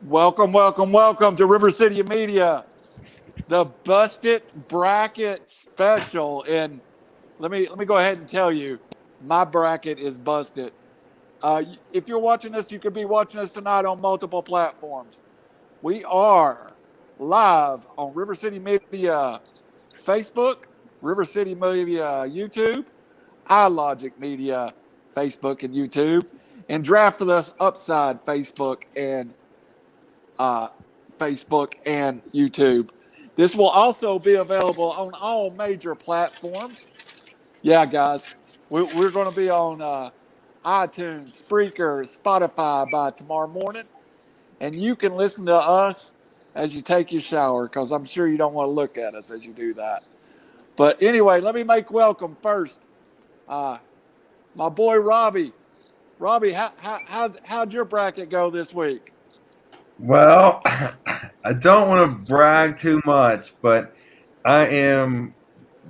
Welcome, welcome, welcome to River City Media, the Busted Bracket Special. And let me go ahead and tell you, my bracket is busted. If you're watching us, you could be watching us tonight on multiple platforms. We are live on River City Media Facebook, River City Media YouTube, iLogic Media Facebook and YouTube, and Draft with Us Upside Facebook and YouTube. This will also be available on all major platforms. Yeah, guys, we're going to be on iTunes, Spreaker, Spotify by tomorrow morning. And you can listen to us as you take your shower because I'm sure you don't want to look at us as you do that. But anyway, let me make welcome first my boy Robbie. Robbie, how'd your bracket go this week? Well, I don't want to brag too much, but I am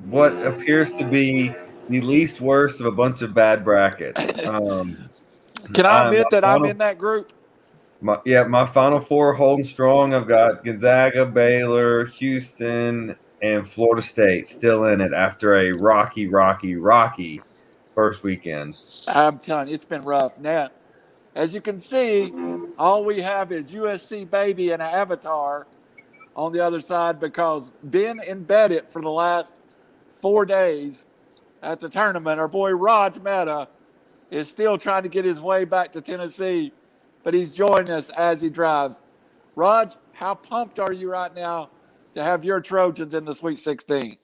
what appears to be the least worst of a bunch of bad brackets. Can I admit that I'm in that group? My Final Four holding strong. I've got Gonzaga, Baylor, Houston, and Florida State still in it after a rocky first weekend. I'm telling you, it's been rough. Now, as you can see, all we have is USC baby and an avatar on the other side because been embedded for the last 4 days at the tournament. Our boy Raj Mehta is still trying to get his way back to Tennessee, but he's joining us as he drives. Raj, how pumped are you right now to have your Trojans in the Sweet 16?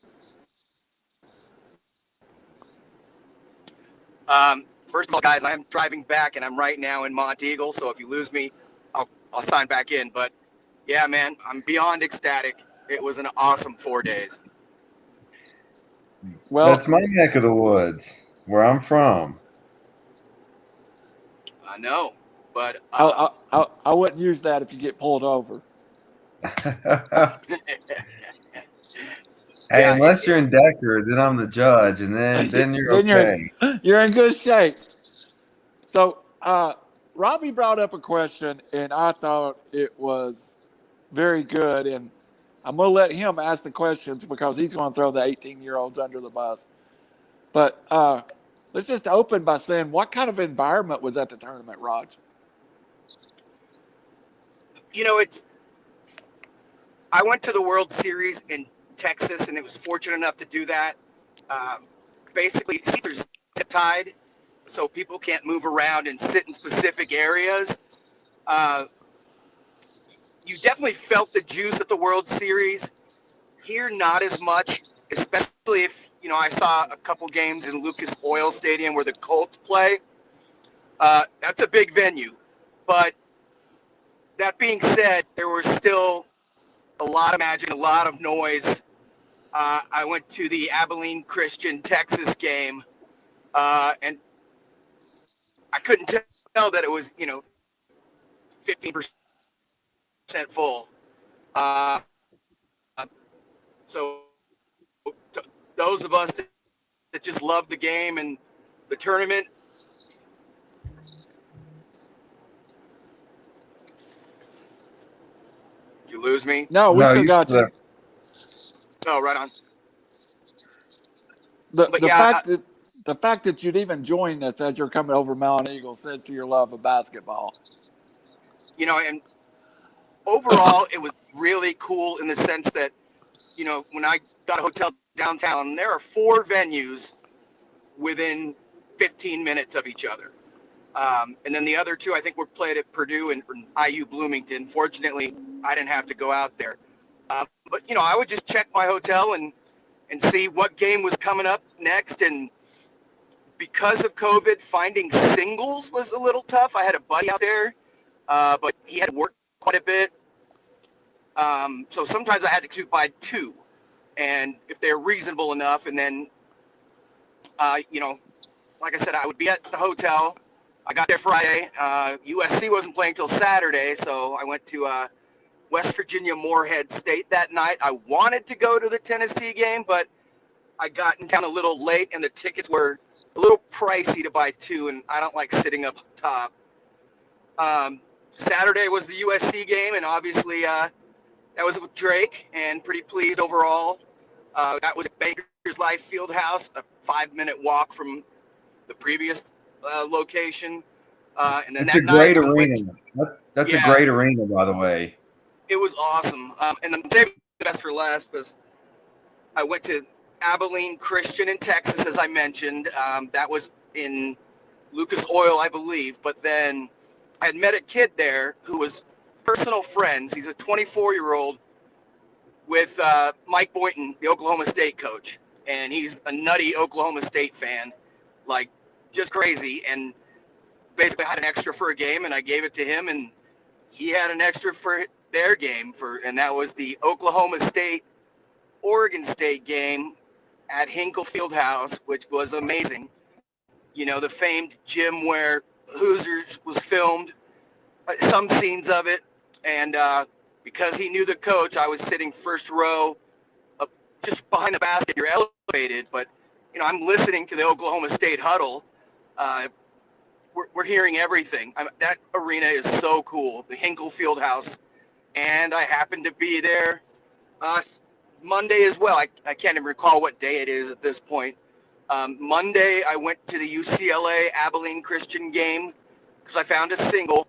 First of all, guys, I am driving back, and I'm right now in Monteagle. So if you lose me, I'll sign back in. But yeah, man, I'm beyond ecstatic. It was an awesome 4 days. Well, that's my neck of the woods, where I'm from. I know, but I wouldn't use that if you get pulled over. Hey, yeah, unless you're in Decker, then I'm the judge, and then you're okay. You're in good shape. So, Robbie brought up a question, and I thought it was very good. And I'm going to let him ask the questions because he's going to throw the 18-year-olds under the bus. But let's just open by saying, what kind of environment was at the tournament, Raj? You know, I went to the World Series in Texas, and it was fortunate enough to do that. Basically, seats are tied, so people can't move around and sit in specific areas. You definitely felt the juice at the World Series. Here, not as much, especially if, I saw a couple games in Lucas Oil Stadium where the Colts play. That's a big venue. But that being said, there was still a lot of magic, a lot of noise. I went to the Abilene Christian Texas game, and I couldn't tell that it was, 15% full. So those of us that just love the game and the tournament. Did you lose me? No, we still got you. Oh, right on. The fact that you'd even join us as you're coming over Mountain Eagle says to your love of basketball. And overall, it was really cool in the sense that, when I got a hotel downtown, there are 4 venues within 15 minutes of each other. And then the other 2, I think, were played at Purdue and IU Bloomington. Fortunately, I didn't have to go out there. But, I would just check my hotel and see what game was coming up next. And because of COVID, finding singles was a little tough. I had a buddy out there, but he had to work quite a bit. So sometimes I had to buy 2. And if they're reasonable enough, and then, like I said, I would be at the hotel. I got there Friday. USC wasn't playing till Saturday, so I went to West Virginia Morehead State that night. I wanted to go to the Tennessee game, but I got in town a little late, and the tickets were a little pricey to buy 2, and I don't like sitting up top. Saturday was the USC game, and obviously that was with Drake, and pretty pleased overall. That was at Baker's Life Fieldhouse, a 5-minute walk from the previous location. And then It's that a great night, arena. That's a great arena, by the way. It was awesome. And then saving the best for last was I went to Abilene Christian in Texas, as I mentioned. That was in Lucas Oil, I believe. But then I had met a kid there who was personal friends. He's a 24-year-old with Mike Boynton, the Oklahoma State coach. And he's a nutty Oklahoma State fan, like just crazy. And basically I had an extra for a game, and I gave it to him, and he had an extra for their game, and that was the Oklahoma State Oregon State game at Hinkle Fieldhouse, which was amazing. You know, the famed gym where Hoosiers was filmed, some scenes of it, and because he knew the coach, I was sitting first row, just behind the basket. You're elevated, but you know, I'm listening to the Oklahoma State huddle. We're hearing everything. That arena is so cool, the Hinkle Fieldhouse, and I happened to be there Monday as well. I can't even recall what day it is at this point. Monday, I went to the UCLA Abilene Christian game because I found a single,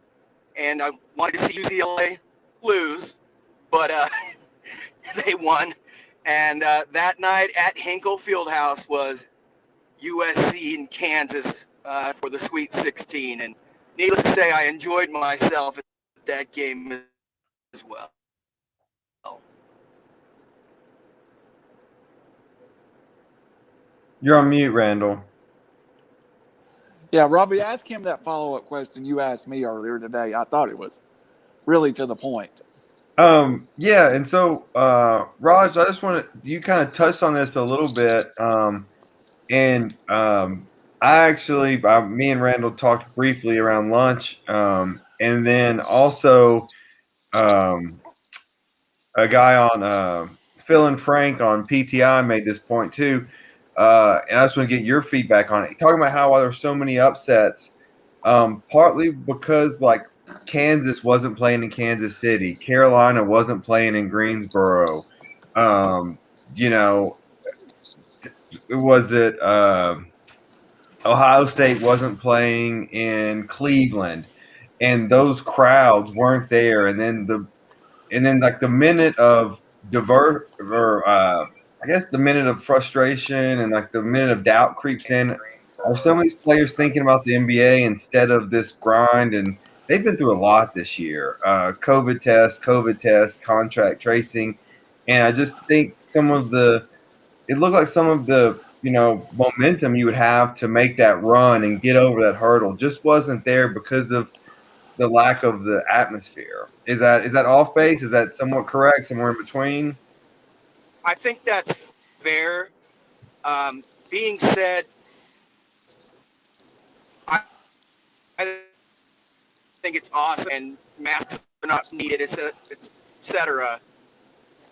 and I wanted to see UCLA lose, but they won. And that night at Hinkle Fieldhouse was USC and Kansas for the Sweet 16. And needless to say, I enjoyed myself at that game as well. You're on mute, Randall. Yeah, Robbie, ask him that follow-up question you asked me earlier today. I thought it was really to the point. Yeah, and so Raj, I just want to, you kind of touched on this a little bit, and me and Randall talked briefly around lunch, and then also a guy on Phil and Frank on PTI made this point too, and I just want to get your feedback on it. Talking about how there were so many upsets, partly because like Kansas wasn't playing in Kansas City, Carolina wasn't playing in Greensboro, you know, Ohio State wasn't playing in Cleveland, and those crowds weren't there. And then like the minute of I guess the minute of frustration and like the minute of doubt creeps in. Are some of these players thinking about the NBA instead of this grind? And they've been through a lot this year. COVID tests, contract tracing. And I just think it looked like some of the, you know, momentum you would have to make that run and get over that hurdle just wasn't there because of the lack of the atmosphere. Is that off base? Is that somewhat correct? Somewhere in between? I think that's fair. Being said, I think it's awesome, and masks are not needed, etc.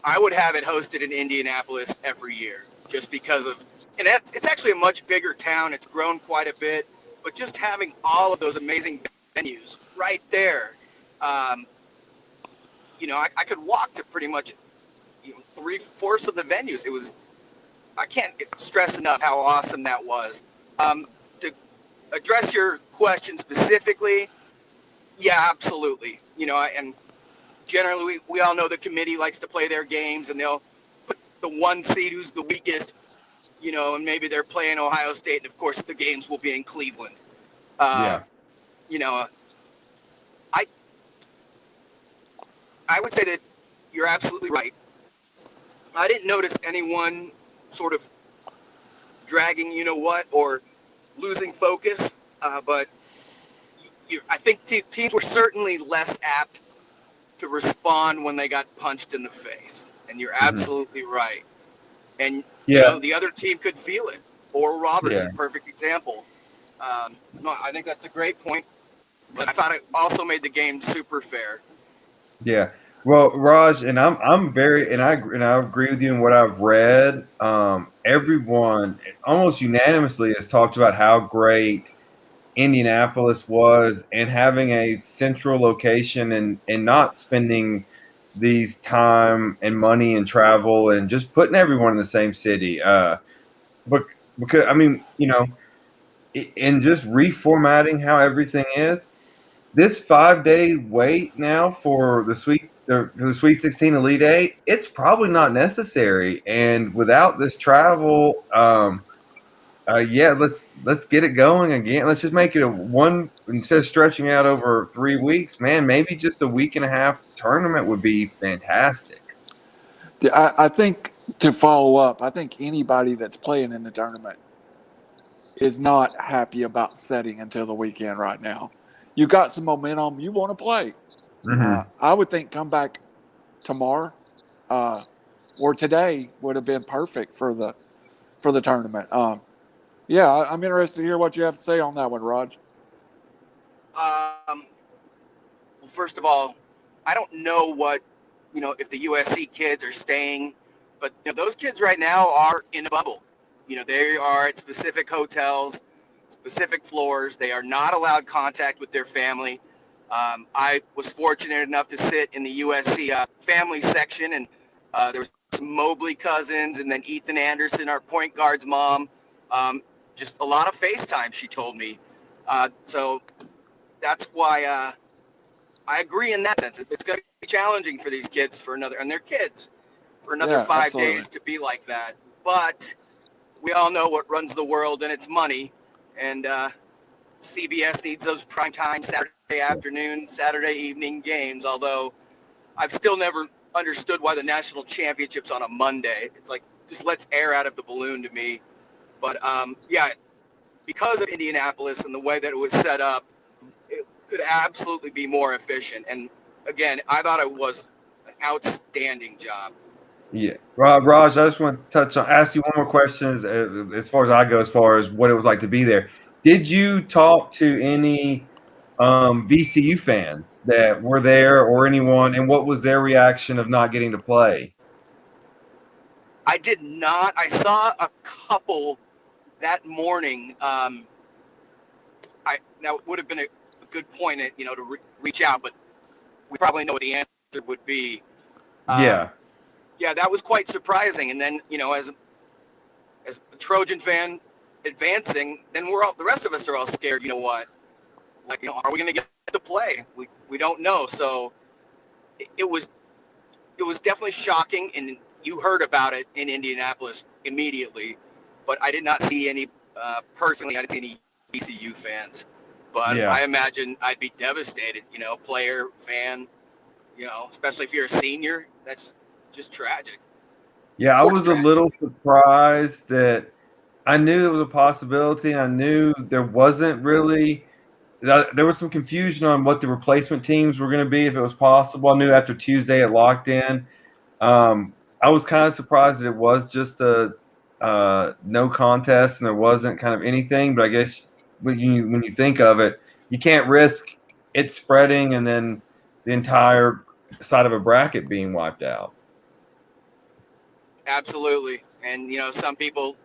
I would have it hosted in Indianapolis every year, just because of, and it's actually a much bigger town. It's grown quite a bit, but just having all of those amazing venues right there, you know, I could walk to pretty much 3/4 of the venues. I can't stress enough how awesome that was. To address your question specifically, yeah, absolutely. You know, and generally we all know the committee likes to play their games, and they'll put the one seed who's the weakest, you know, and maybe they're playing Ohio State, and of course the games will be in Cleveland. You know, I would say that you're absolutely right. I didn't notice anyone sort of dragging, you know what, or losing focus, but I think teams were certainly less apt to respond when they got punched in the face, and you're absolutely right. And you know, the other team could feel it. Or Robert's a perfect example. No, I think that's a great point, but I thought it also made the game super fair. Yeah. Well, Raj, and I agree with you in what I've read. Everyone almost unanimously has talked about how great Indianapolis was, and having a central location and not spending these time and money and travel and just putting everyone in the same city. But because I mean, and just reformatting how everything is. This 5-day wait now for the Sweet 16 Elite Eight, it's probably not necessary. And without this travel, yeah, let's get it going again. Let's just make it a one instead of stretching out over 3 weeks. Man, maybe just a week and a half tournament would be fantastic. I think to follow up, I think anybody that's playing in the tournament is not happy about setting until the weekend right now. You got some momentum, you want to play. I would think come back tomorrow or today would have been perfect for the tournament. Yeah, I'm interested to hear what you have to say on that one, Raj. Well, first of all, I don't know what, if the USC kids are staying, but those kids right now are in a bubble. They are at specific hotels, specific floors. They are not allowed contact with their family. I was fortunate enough to sit in the USC family section, and there was some Mobley cousins, and then Ethan Anderson, our point guard's mom. Just a lot of FaceTime, she told me. So that's why I agree in that sense. It's going to be challenging for these kids and their kids for another 5 absolutely. days to be like that. But we all know what runs the world, and it's money. And CBS needs those primetime Saturday afternoon, Saturday evening games, although I've still never understood why the national championship's on a Monday. It's like, just let's air out of the balloon to me. But, yeah, because of Indianapolis and the way that it was set up, it could absolutely be more efficient. And, again, I thought it was an outstanding job. Yeah. Raj, I just want to ask you one more question as far as I go, as far as what it was like to be there. Did you talk to any VCU fans that were there or anyone, and what was their reaction of not getting to play? I did not. I saw a couple that morning. Now it would have been a good point, to reach out, but we probably know what the answer would be. Yeah, that was quite surprising. And then, as a Trojan fan advancing, then the rest of us are all scared. You know what? Like, are we going to get to play? We don't know. So it was definitely shocking, and you heard about it in Indianapolis immediately. But I did not see any personally. I didn't see any VCU fans. But Yeah. I imagine I'd be devastated. Player, fan. Especially if you're a senior. That's just tragic. Yeah, I was a little surprised that I knew it was a possibility. I knew there wasn't really there was some confusion on what the replacement teams were going to be if it was possible. I knew after Tuesday it locked in. I was kind of surprised that it was just a no contest and there wasn't kind of anything. But I guess when you think of it, you can't risk it spreading and then the entire side of a bracket being wiped out. Absolutely. And, some people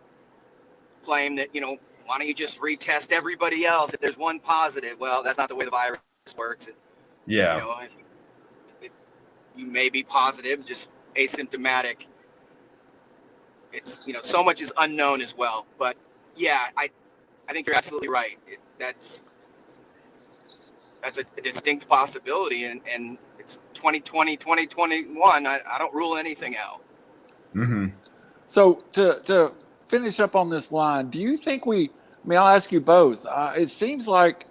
claim that, why don't you just retest everybody else if there's one positive? Well, that's not the way the virus works. Yeah. You may be positive, just asymptomatic. It's, so much is unknown as well. But, yeah, I think you're absolutely right. That's a distinct possibility. And it's 2020, 2021. I don't rule anything out. Mm-hmm. So to finish up on this line, do you think I'll ask you both. It seems like,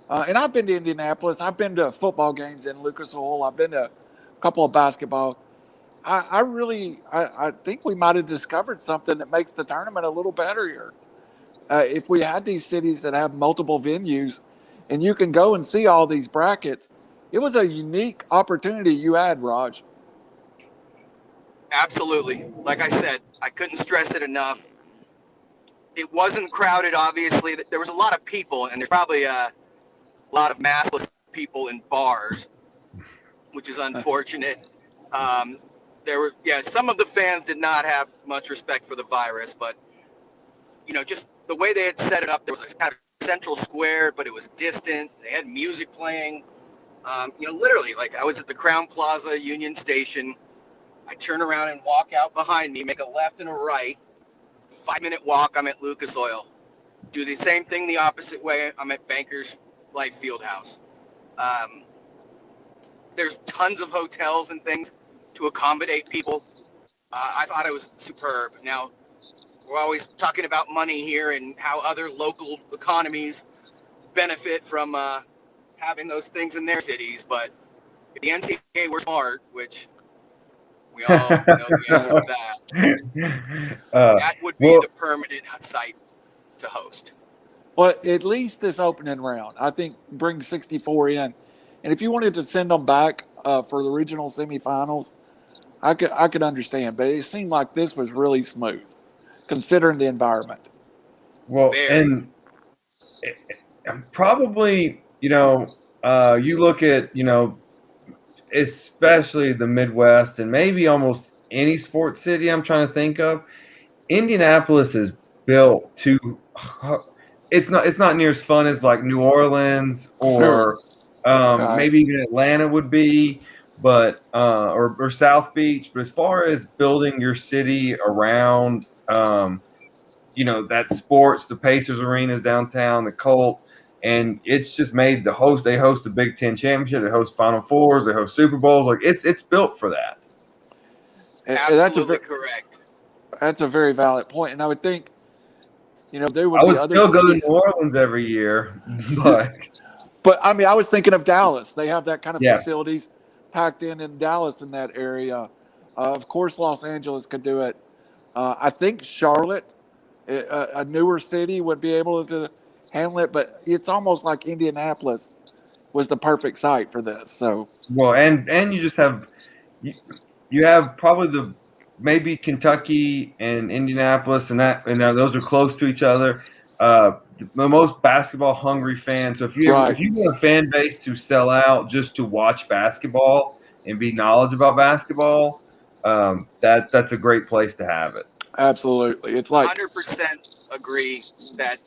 and I've been to Indianapolis. I've been to football games in Lucas Oil. I've been to a couple of basketball. I think we might have discovered something that makes the tournament a little better here. If we had these cities that have multiple venues and you can go and see all these brackets, it was a unique opportunity you had, Raj. Absolutely. Like I said, I couldn't stress it enough. It wasn't crowded, obviously. There was a lot of people, and there's probably a lot of maskless people in bars, which is unfortunate. Some of the fans did not have much respect for the virus, but, just the way they had set it up, there was a kind of Central Square, but it was distant. They had music playing. Literally, like I was at the Crown Plaza Union Station. I turn around and walk out behind me, make a left and a right. 5-minute walk, I'm at Lucas Oil. Do the same thing the opposite way, I'm at Bankers Life Fieldhouse. There's tons of hotels and things to accommodate people. I thought it was superb. Now, we're always talking about money here and how other local economies benefit from having those things in their cities, but if the NCAA were smart, which we all know the answer to that, that would be the permanent site to host. Well, at least this opening round, I think, bring 64 in. And if you wanted to send them back for the regional semifinals, I could understand. But it seemed like this was really smooth, considering the environment. Well, and probably, you look at, especially the Midwest and maybe almost any sports city I'm trying to think of, Indianapolis is built to it's not near as fun as like New Orleans or maybe even Atlanta would be, but or South Beach. But as far as building your city around that sports, the Pacers arenas downtown, the Colt, and it's just made they host the Big Ten championship, they host Final Fours, they host Super Bowls. Like it's built for that. Absolutely correct. That's a very valid point, and I would think, there would I be would other still go to cities. New Orleans every year, but I mean, I was thinking of Dallas. They have that kind of facilities packed in Dallas in that area. Of course, Los Angeles could do it. I think Charlotte, a newer city, would be able to handle it, but it's almost like Indianapolis was the perfect site for this. So and you just have you have probably maybe Kentucky and Indianapolis, and those are close to each other. The most basketball hungry fans. So if you want a fan base to sell out just to watch basketball and be knowledgeable about basketball, that's a great place to have it. Absolutely, it's like 100% agree that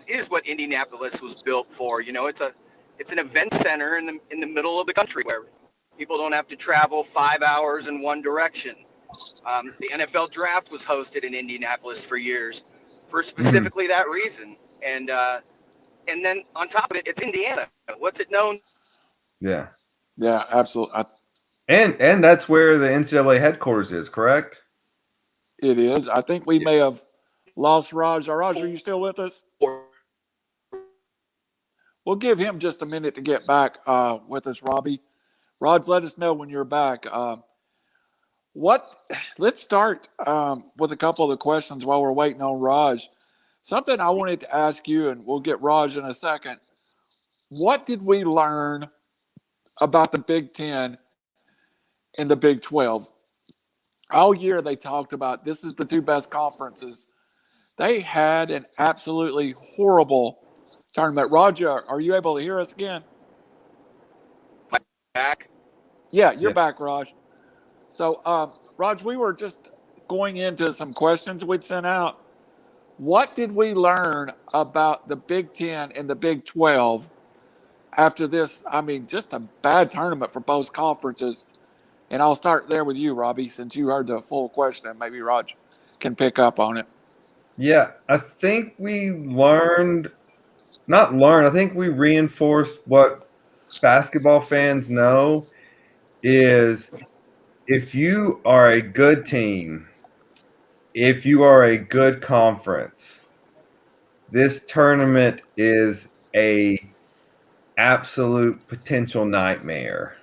is what Indianapolis was built for. It's an event center in the middle of the country where people don't have to travel 5 hours in one direction. The NFL draft was hosted in Indianapolis for years, for specifically that reason. And then on top of it, it's Indiana. What's it known? Yeah, absolutely. And that's where the NCAA headquarters is, correct? It is. I think we may have lost Raj. Raj, are you still with us? We'll give him just a minute to get back with us, Robbie. Raj, let us know when you're back. Let's start with a couple of the questions while we're waiting on Raj. Something I wanted to ask you, and we'll get Raj in a second. What did we learn about the Big Ten and the Big 12? All year they talked about this is the two best conferences. They had an absolutely horrible tournament. Roger, are you able to hear us again? Back? Yeah, you're back, Raj. So, Raj, we were just going into some questions we'd sent out. What did we learn about the Big Ten and the Big 12 after this? I mean, just a bad tournament for both conferences. And I'll start there with you, Robbie, since you heard the full question. Maybe Raj can pick up on it. Yeah, I think we I think we reinforced what basketball fans know is if you are a good team, if you are a good conference, this tournament is a absolute potential nightmare.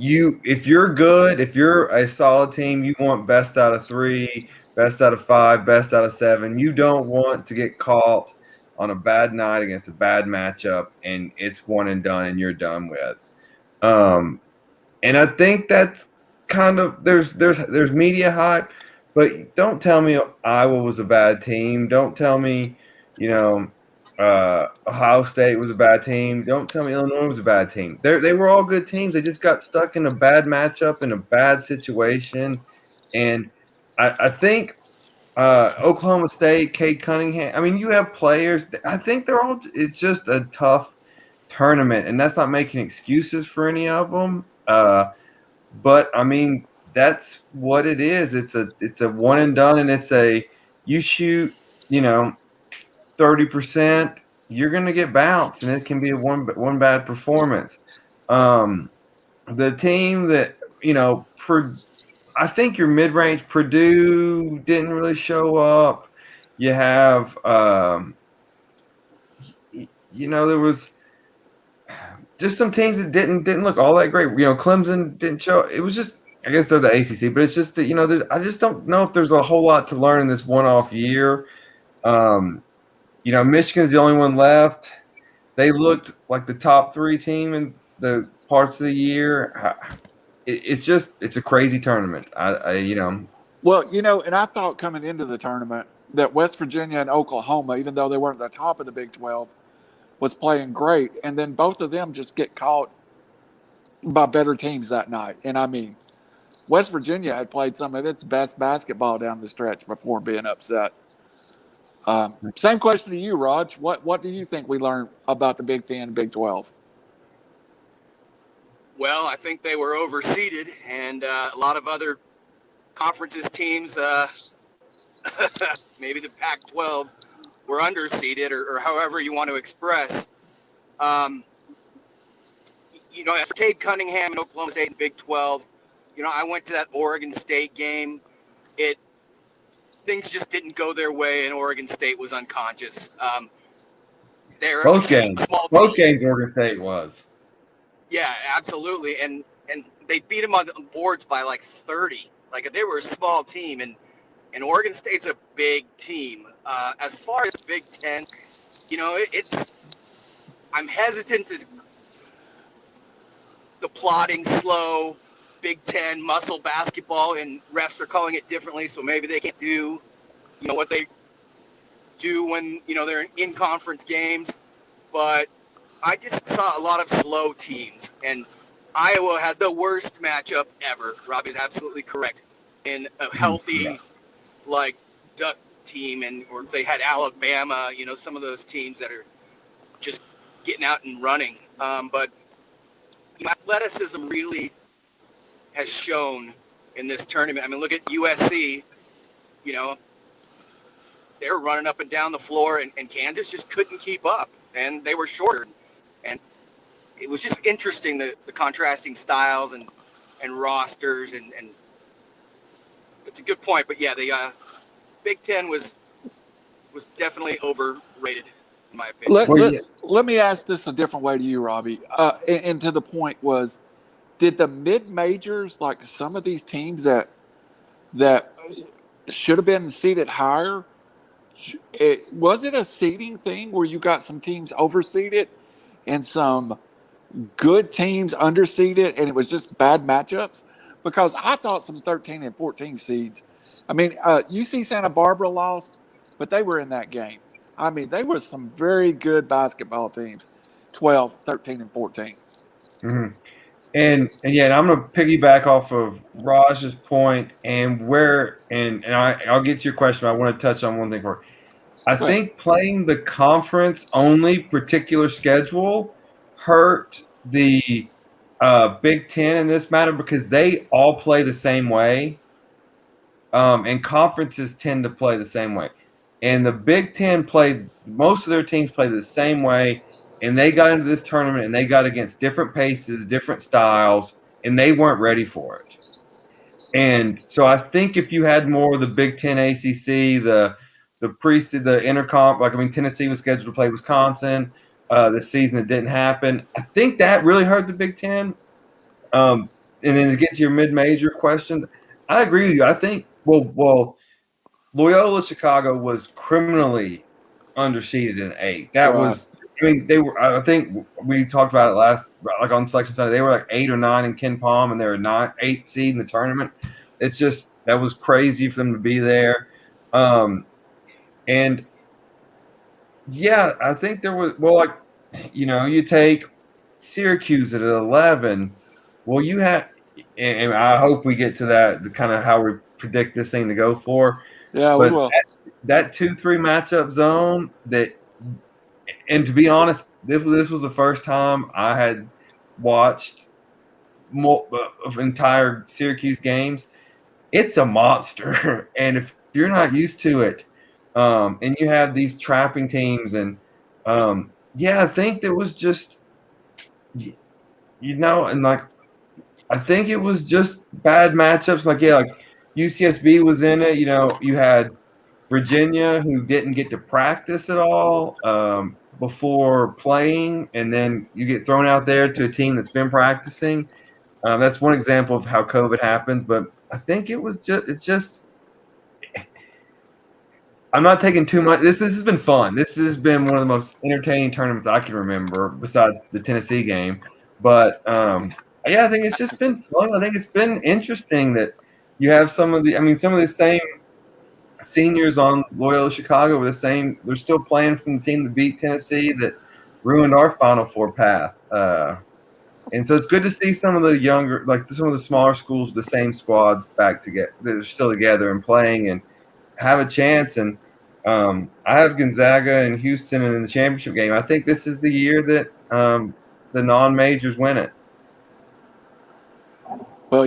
If you're good, if you're a solid team, you want best out of 3, best out of 5, best out of 7. You don't want to get caught on a bad night against a bad matchup and it's one and done and you're done with. And I think that's kind of there's media hype, but don't tell me Iowa was a bad team. Don't tell me, Ohio State was a bad team. Don't tell me Illinois was a bad team. They were all good teams. They just got stuck in a bad matchup in a bad situation. And I think Oklahoma State, Cade Cunningham. I mean, you have players. I think they're all. It's just a tough tournament, and that's not making excuses for any of them. But I mean, that's what it is. It's a one and done, and it's a you shoot, 30%, you're going to get bounced, and it can be a one bad performance. The team that I think your mid-range Purdue didn't really show up. You have, there was just some teams that didn't look all that great. Clemson didn't show. It was just, I guess they're the ACC, but it's just that I just don't know if there's a whole lot to learn in this one-off year. Michigan's the only one left. They looked like the top 3 team in the parts of the year. It's a crazy tournament. Well, and I thought coming into the tournament that West Virginia and Oklahoma, even though they weren't the top of the Big 12, was playing great. And then both of them just get caught by better teams that night. And I mean, West Virginia had played some of its best basketball down the stretch before being upset. Same question to you, Raj. What do you think we learned about the Big 10 and Big 12? Well, I think they were overseeded, and a lot of other conferences teams, maybe the Pac-12, were underseeded, or however you want to express. For Cade Cunningham and Oklahoma State in Big 12, I went to that Oregon State game. Things just didn't go their way, and Oregon State was unconscious. They're both games. Both games, Oregon State was. Yeah, absolutely, and they beat them on the boards by like 30. Like they were a small team, and Oregon State's a big team. As far as the Big 10, I'm hesitant to the plodding, slow Big 10 muscle basketball, and refs are calling it differently, so maybe they can't do, what they do when, they're in conference games. But I just saw a lot of slow teams, and Iowa had the worst matchup ever. Robbie's absolutely correct. In a healthy, duck team, or if they had Alabama, some of those teams that are just getting out and running. But athleticism really has shown in this tournament. I mean, look at USC, they were running up and down the floor, and Kansas just couldn't keep up, and they were shorter. And it was just interesting, the contrasting styles and rosters, and it's a good point. But yeah, the Big 10 was definitely overrated, in my opinion. Let me ask this a different way to you, Robbie. And to the point was, did the mid-majors, like some of these teams that should have been seeded higher, was it a seeding thing where you got some teams overseeded and some good teams underseeded, and it was just bad matchups? Because I thought some 13 and 14 seeds. I mean, UC Santa Barbara lost, but they were in that game. I mean, they were some very good basketball teams, 12, 13, and 14. Mm-hmm. And I'm going to piggyback off of Raj's point, and I'll get to your question. I want to touch on one thing for. I think playing the conference only particular schedule hurt the Big 10 in this matter, because they all play the same way, and conferences tend to play the same way. And the Big 10 most of their teams play the same way, and they got into this tournament and they got against different paces, different styles, and they weren't ready for it. And so I think if you had more of the Big 10 ACC, the intercom, Tennessee was scheduled to play Wisconsin this season. It didn't happen. I think that really hurt the Big 10. And then to get to your mid-major question, I agree with you. I think, Loyola Chicago was criminally underseeded in 8. That was, they were, I think we talked about it last, on Selection Sunday, they were 8 or 9 in Ken Palm, and they were 8 seed in the tournament. It's just, that was crazy for them to be there. And yeah, I think there was, you take Syracuse at 11. Well, you have, and I hope we get to that, the kind of how we predict this thing to go for. Yeah, we But will. that 2-3 matchup zone and to be honest, this was the first time I had watched of entire Syracuse games. It's a monster, and if you're not used to it, and you have these trapping teams, and I think there was just and like I think it was just bad matchups. Like UCSB was in it. You had Virginia, who didn't get to practice at all before playing, and then you get thrown out there to a team that's been practicing. That's one example of how COVID happens. But I think it's just I'm not taking too much. This has been fun. This has been one of the most entertaining tournaments I can remember, besides the Tennessee game. But I think it's just been fun. I think it's been interesting that you have some of the same seniors on Loyola Chicago they're still playing from the team that beat Tennessee that ruined our Final Four path. And so it's good to see some of the younger, like some of the smaller schools, the same squads back together, that are still together and playing and have a chance. And I have Gonzaga and Houston in the championship game. I think this is the year that the non-majors win it. Well,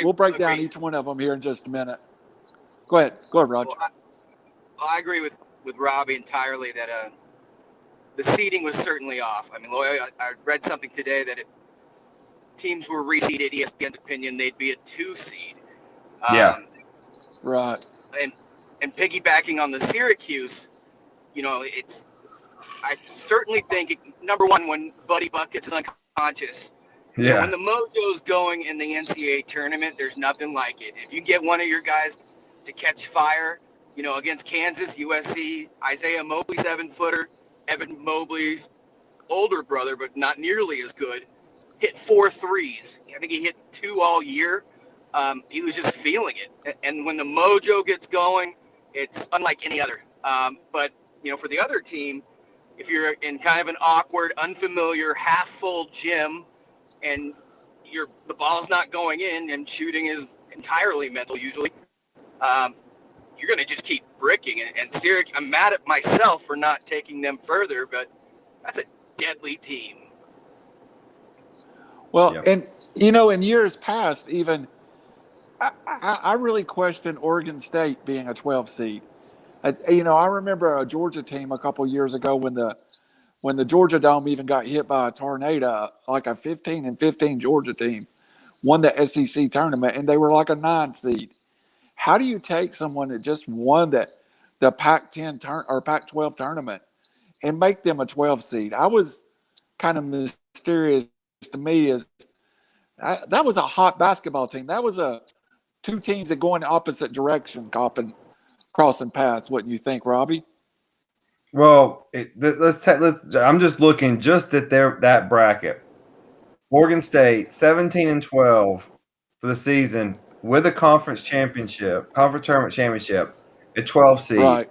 we'll break down each one of them here in just a minute. Go ahead, Roger. Well, I agree with Robbie entirely that the seeding was certainly off. I mean, I read something today that teams were reseeded. ESPN's opinion, they'd be a 2 seed. Right. And piggybacking on the Syracuse, I certainly think number one, when Buddy Buckets is unconscious. Yeah. When the mojo's going in the NCAA tournament, there's nothing like it. If you get one of your guys to catch fire, against Kansas, USC, Isaiah Mobley, 7-footer, Evan Mobley's older brother, but not nearly as good, hit 4 threes. I think he hit 2 all year. He was just feeling it. And when the mojo gets going, it's unlike any other. But, for the other team, if you're in kind of an awkward, unfamiliar, half-full gym and the ball's not going in and shooting is entirely mental usually, you're going to just keep bricking. And Syracuse, I'm mad at myself for not taking them further, but that's a deadly team. Well, and, in years past, even I really questioned Oregon State being a 12 seed. I remember a Georgia team a couple years ago when the Georgia Dome even got hit by a tornado, like a 15-15 Georgia team won the SEC tournament, and they were like a 9 seed. How do you take someone that just won the Pac-10 or Pac-12 tournament and make them a 12 seed? I was kind of mysterious to me that was a hot basketball team. That was two teams that go in the opposite direction, crossing paths. Wouldn't you think, Robbie? Well, I'm just looking just at that bracket. Oregon State 17-12 for the season with a conference tournament championship, a 12 seed. Right.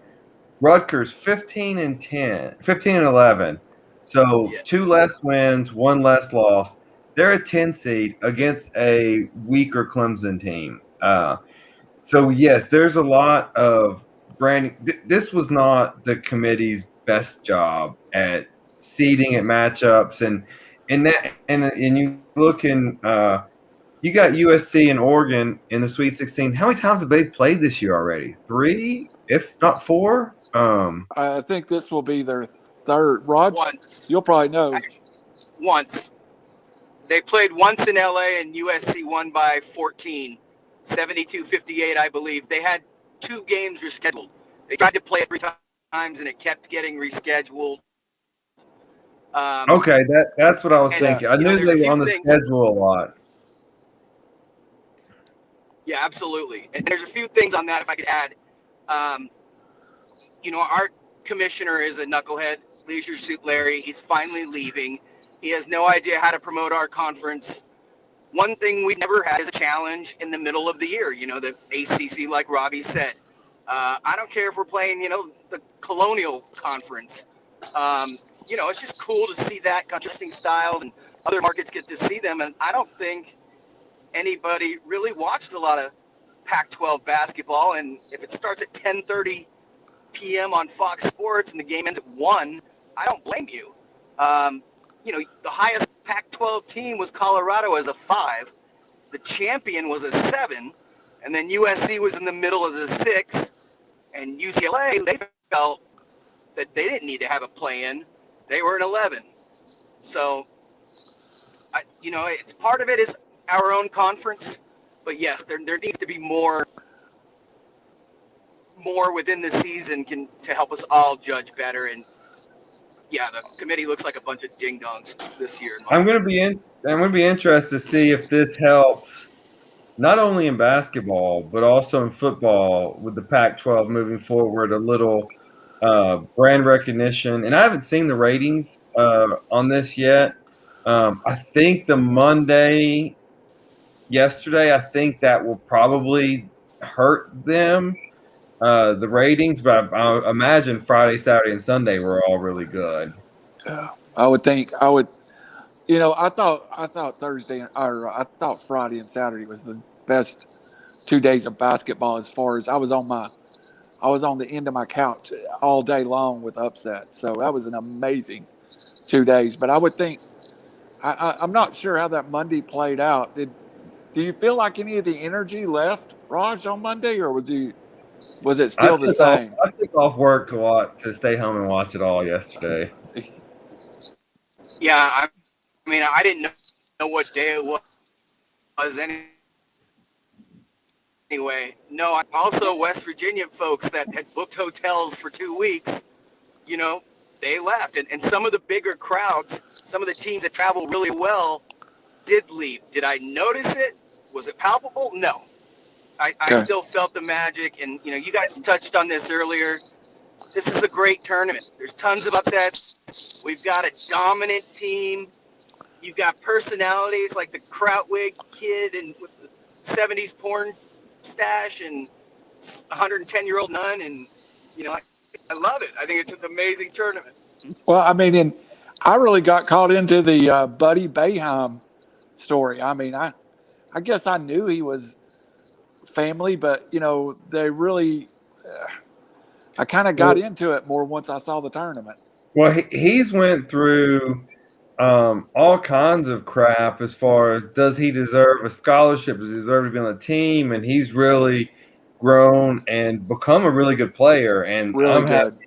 Rutgers 15-11. So Yes. 2 less wins, 1 less loss. They're a 10 seed against a weaker Clemson team. So yes, there's a lot of branding. This was not the committee's best job at seeding at matchups, and you look in. You got USC and Oregon in the Sweet 16. How many times have they played this year already? 3, if not 4. I think this will be their third. Rod, Once. you'll probably know. Once. They played once in LA and USC won by 14, 72-58, I believe. They had 2 games rescheduled. They tried to play it 3 times and it kept getting rescheduled. Okay, that's what I was thinking. I knew they were on the schedule a lot. Yeah, absolutely. And there's a few things on that if I could add. Our commissioner is a knucklehead, Leisure Suit Larry. He's finally leaving. He has no idea how to promote our conference. One thing we've never had is a challenge in the middle of the year, the ACC, like Robbie said. I don't care if we're playing, the Colonial Conference. It's just cool to see that contrasting styles, and other markets get to see them. And I don't think anybody really watched a lot of Pac-12 basketball, and if it starts at 10:30 p.m. on Fox Sports and the game ends at 1, I don't blame you. The highest Pac-12 team was Colorado as a 5. The champion was a 7, and then USC was in the middle of the 6, and UCLA, they felt that they didn't need to have a play-in. They were an 11. So, it's part of it is our own conference, but yes, there needs to be more within the season to help us all judge better. And yeah, the committee looks like a bunch of ding-dongs this year. I'm going to be interested to see if this helps not only in basketball but also in football with the Pac-12 moving forward. A little brand recognition, and I haven't seen the ratings on this yet. I think the Monday yesterday, I think that will probably hurt them. The ratings, but I imagine Friday, Saturday, and Sunday were all really good. I would think. I thought Thursday or I thought Friday and Saturday was the best 2 days of basketball as far as I was on the end of my couch all day long with upset. So that was an amazing 2 days. But I would think I'm not sure how that Monday played out. Do you feel like any of the energy left, Raj, on Monday, or was it still the same? I took off work to stay home and watch it all yesterday. Yeah, I didn't know what day it was anyway. No, also West Virginia folks that had booked hotels for 2 weeks, they left. And some of the bigger crowds, some of the teams that travel really well did leave. Did I notice it? Was it palpable? No. I still felt the magic, and you guys touched on this earlier. This is a great tournament. There's tons of upsets. We've got a dominant team. You've got personalities like the Krautwig kid and with the 70s porn stash and 110-year-old nun, and I love it. I think it's an amazing tournament. Well, and I really got caught into the Buddy Boeheim story. I guess I knew he was family, but they really I kind of got into it more once I saw the tournament. Well, he's went through all kinds of crap as far as does he deserve a scholarship, does he deserve to be on the team, and he's really grown and become a really good player, and really I'm happy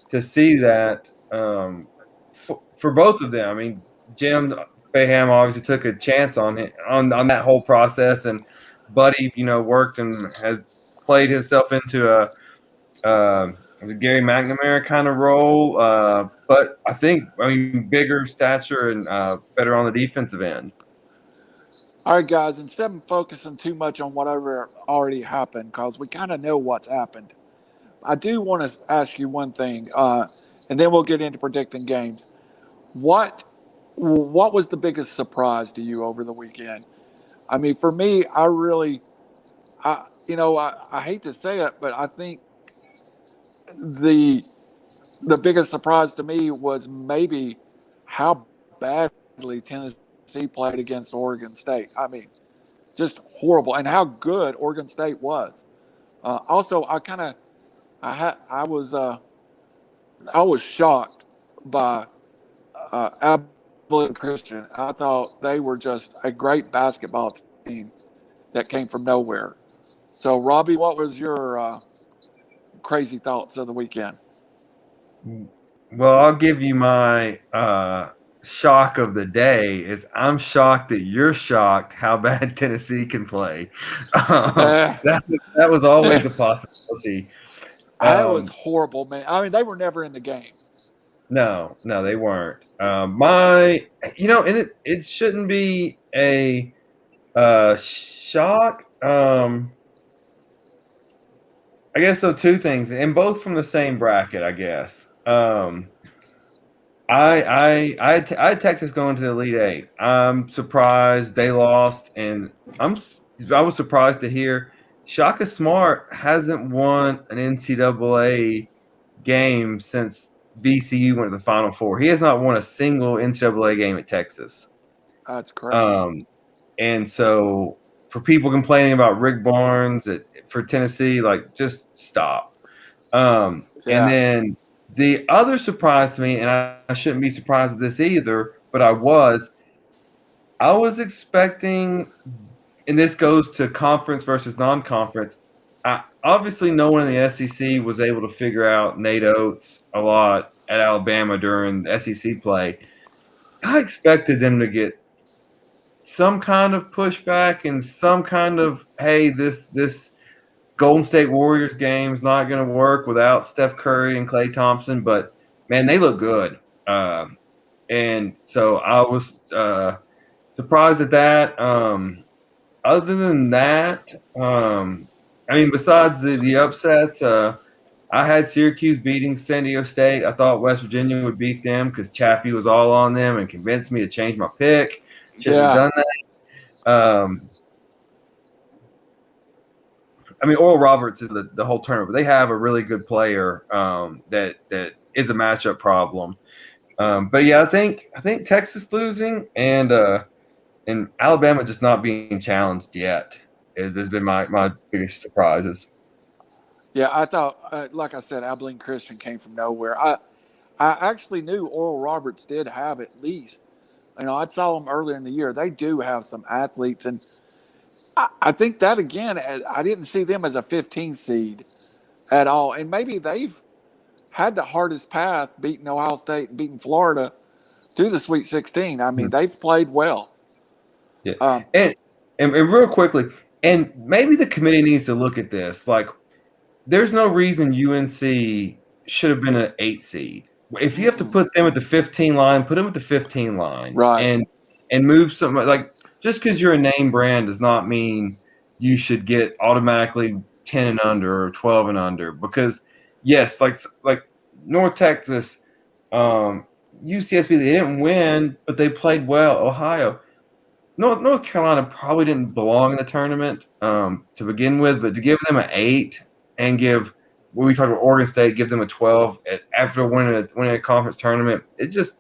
to see that for both of them. Jim Boeheim obviously took a chance on that whole process, and Buddy, worked and has played himself into a Gary McNamara kind of role. But I think, bigger stature and better on the defensive end. All right, guys, instead of focusing too much on whatever already happened, because we kind of know what's happened, I do want to ask you one thing, and then we'll get into predicting games. What was the biggest surprise to you over the weekend? For me, I hate to say it, but I think the biggest surprise to me was maybe how badly Tennessee played against Oregon State. Just horrible, and how good Oregon State was. Also, I was shocked by Abilene Christian. I thought they were just a great basketball team that came from nowhere. So, Robbie, what was your crazy thoughts of the weekend? Well, I'll give you my shock of the day. Is I'm shocked that you're shocked how bad Tennessee can play. That was always a possibility. That was horrible, man. They were never in the game. No, they weren't. And it shouldn't be a shock. I guess so. Two things, and both from the same bracket. I guess. I had Texas going to the Elite Eight. I'm surprised they lost, and I was surprised to hear Shaka Smart hasn't won an NCAA game since VCU went to the Final Four. He has not won a single NCAA game at Texas. That's crazy. And so for people complaining about Rick Barnes for Tennessee, like just stop. And then the other surprise to me, and I shouldn't be surprised at this either, but I was expecting, and this goes to conference versus non-conference. Obviously, no one in the SEC was able to figure out Nate Oates a lot at Alabama during the SEC play. I expected them to get some kind of pushback and some kind of, hey, this Golden State Warriors game is not going to work without Steph Curry and Klay Thompson. But, man, they look good. And so I was surprised at that. Other than that, I mean, besides the upsets, I had Syracuse beating San Diego State. I thought West Virginia would beat them because Chappie was all on them and convinced me to change my pick. Shouldn't have done that. I mean, Oral Roberts is the whole tournament, but they have a really good player that is a matchup problem. But yeah, I think Texas losing and Alabama just not being challenged yet has been my biggest surprises. Yeah, I thought, like I said, Abilene Christian came from nowhere. I actually knew Oral Roberts did have at least, I saw them earlier in the year. They do have some athletes, and I think that, again, I didn't see them as a 15 seed at all. And maybe they've had the hardest path, beating Ohio State and beating Florida to the Sweet 16. I mean, they've played well. Yeah. And real quickly, and maybe the committee needs to look at this. Like, there's no reason UNC should have been an 8 seed. If you have to put them at the 15 line, put them at the 15 line. Right. And move something. Like, just because you're a name brand does not mean you should get automatically 10 and under or 12 and under. Because, yes, like North Texas, UCSB, they didn't win, but they played well. Ohio. North Carolina probably didn't belong in the tournament to begin with, but to give them an 8 and give – when we talked about Oregon State, give them a 12 after winning a conference tournament, it just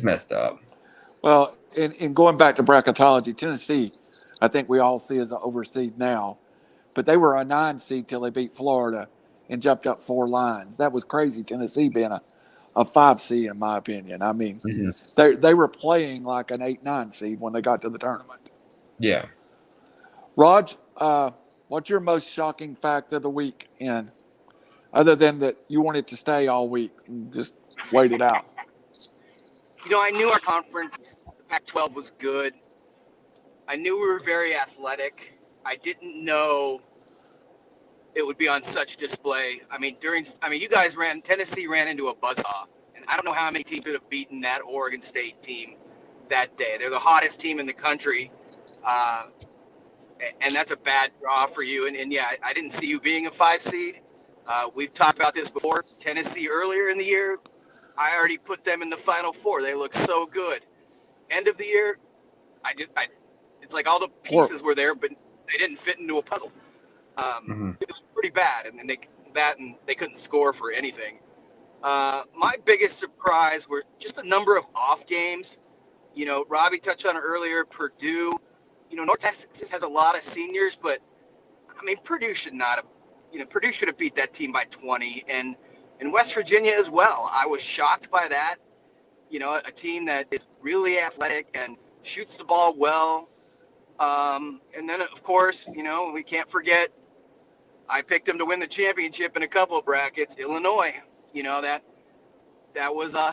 messed up. Well, in going back to bracketology, Tennessee, I think we all see as an overseed now, but they were a 9 seed till they beat Florida and jumped up 4 lines. That was crazy. Tennessee being a 5 seed, in my opinion. I mean, they were playing like an 8-9 seed when they got to the tournament. Yeah. Raj, what's your most shocking fact of the week? And other than that, you wanted to stay all week and just wait it out. I knew our conference, the Pac-12, was good. I knew we were very athletic. I didn't know it would be on such display. I mean, you guys Tennessee ran into a buzzsaw, and I don't know how many teams could have beaten that Oregon State team that day. They're the hottest team in the country, and that's a bad draw for you. And yeah, I didn't see you being a 5 seed. We've talked about this before. Tennessee earlier in the year, I already put them in the Final Four. They look so good. End of the year, it's like all the pieces were there, but they didn't fit into a puzzle. It was pretty bad, and they couldn't score for anything. My biggest surprise were just the number of off games. Robbie touched on it earlier. Purdue, North Texas has a lot of seniors, but I mean, Purdue should not have. Purdue should have beat that team by 20, and West Virginia as well. I was shocked by that. A team that is really athletic and shoots the ball well. And then, of course, we can't forget, I picked them to win the championship in a couple of brackets. Illinois, that was I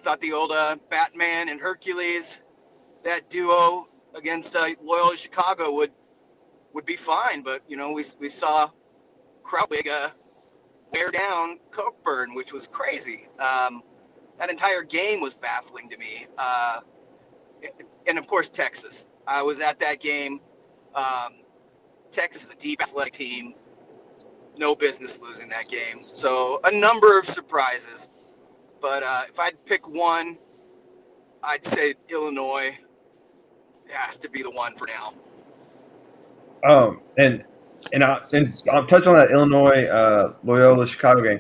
thought the old Batman and Hercules, that duo against Loyola Chicago would be fine, but we saw Krautwig wear down Cockburn, which was crazy. That entire game was baffling to me. And of course, Texas. I was at that game. Texas is a deep athletic team. No business losing that game. So a number of surprises. But if I'd pick one, I'd say Illinois has to be the one for now. And I'll touch on that Illinois Loyola Chicago game.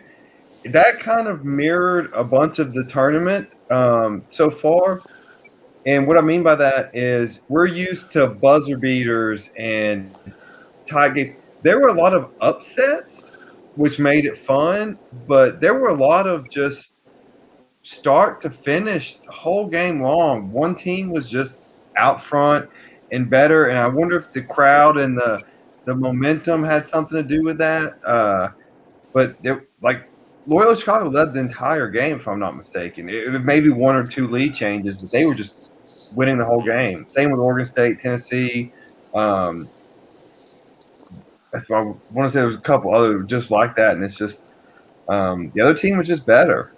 That kind of mirrored a bunch of the tournament so far. And what I mean by that is we're used to buzzer beaters and tie game. There were a lot of upsets, which made it fun, but there were a lot of just start to finish the whole game long. One team was just out front and better, and I wonder if the crowd and the momentum had something to do with that. But Loyola Chicago led the entire game, if I'm not mistaken. It was maybe one or two lead changes, but they were just winning the whole game. Same with Oregon State, Tennessee. I want to say there was a couple other just like that, and it's just the other team was just better.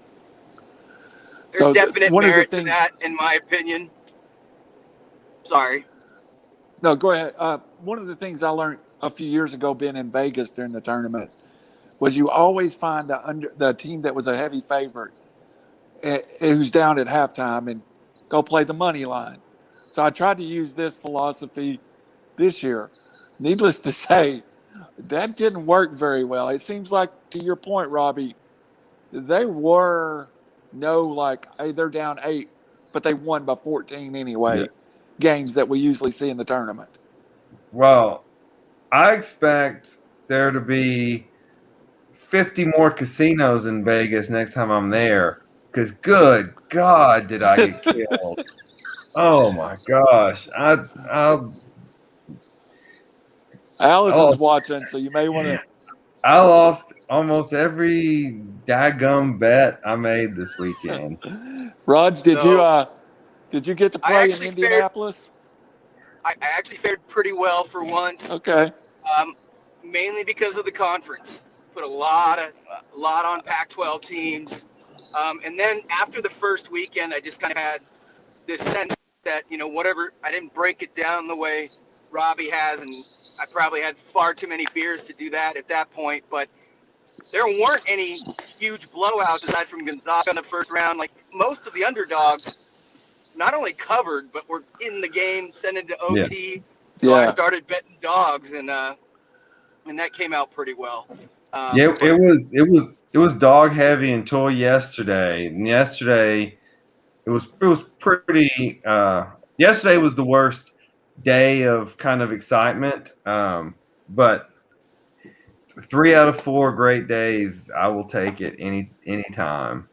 There's definite merit to that, in my opinion. Sorry. No, go ahead. One of the things I learned a few years ago being in Vegas during the tournament was you always find the team that was a heavy favorite who's down at halftime and go play the money line. So I tried to use this philosophy this year. Needless to say, that didn't work very well. It seems like, to your point, Robbie, they were hey, they're down 8, but they won by 14 anyway. Yeah. Games that we usually see in the tournament. Well, I expect there to be 50 more casinos in Vegas next time I'm there, because good God, did I get killed. Oh, my gosh. Allison's watching, so you may want to. I lost almost every daggum bet I made this weekend. Raj, did you get to play in Indianapolis? I actually fared pretty well for once. Okay. Mainly because of the conference. Put a lot on Pac-12 teams. And then after the first weekend, I just kind of had this sense that, whatever, I didn't break it down the way Robbie has, and I probably had far too many beers to do that at that point. But there weren't any huge blowouts aside from Gonzaga in the first round. Like, most of the underdogs not only covered, but were in the game, sent into OT. Yeah. So I started betting dogs, and that came out pretty well. It was dog heavy until yesterday. And yesterday it was pretty. Yesterday was the worst day of kind of excitement. But 3 out of 4 great days, I will take it any time.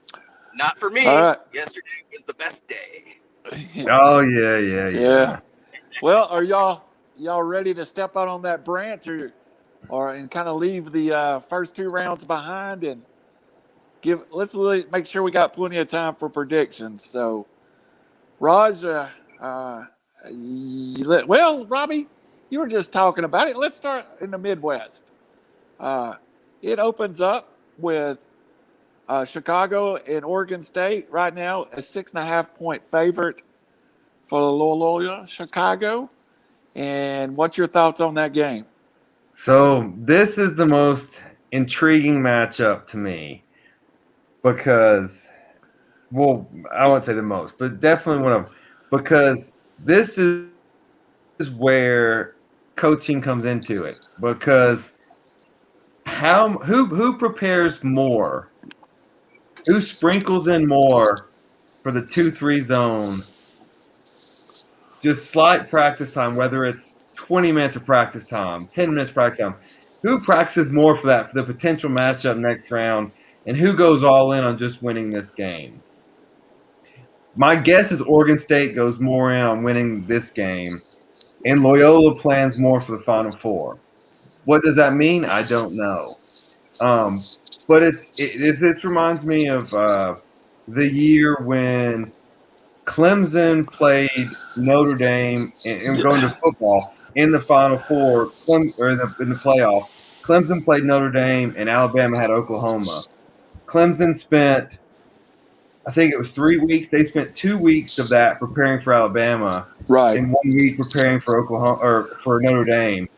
Not for me. Right. Yesterday was the best day. Oh yeah. Well, are y'all ready to step out on that branch, or and kind of leave the first 2 rounds behind and let's make sure we got plenty of time for predictions. So, Raj, Robbie, you were just talking about it. Let's start in the Midwest. It opens up with Chicago and Oregon State right now, a 6.5-point favorite for Loyola Chicago. And what's your thoughts on that game? So this is the most intriguing matchup to me because, I won't say the most, but definitely one of them, because this is where coaching comes into it. Because who prepares more? Who sprinkles in more for the 2-3 zone? Just slight practice time, whether it's 20 minutes of practice time, 10 minutes of practice time. Who practices more for that, for the potential matchup next round, and who goes all in on just winning this game? My guess is Oregon State goes more in on winning this game, and Loyola plans more for the Final Four. What does that mean? I don't know. But it reminds me of the year when Clemson played Notre Dame and going to football in the Final Four or in the playoffs. Clemson played Notre Dame and Alabama had Oklahoma. Clemson spent, I think it was 3 weeks. They spent 2 weeks of that preparing for Alabama, right? And 1 week preparing for Oklahoma or for Notre Dame.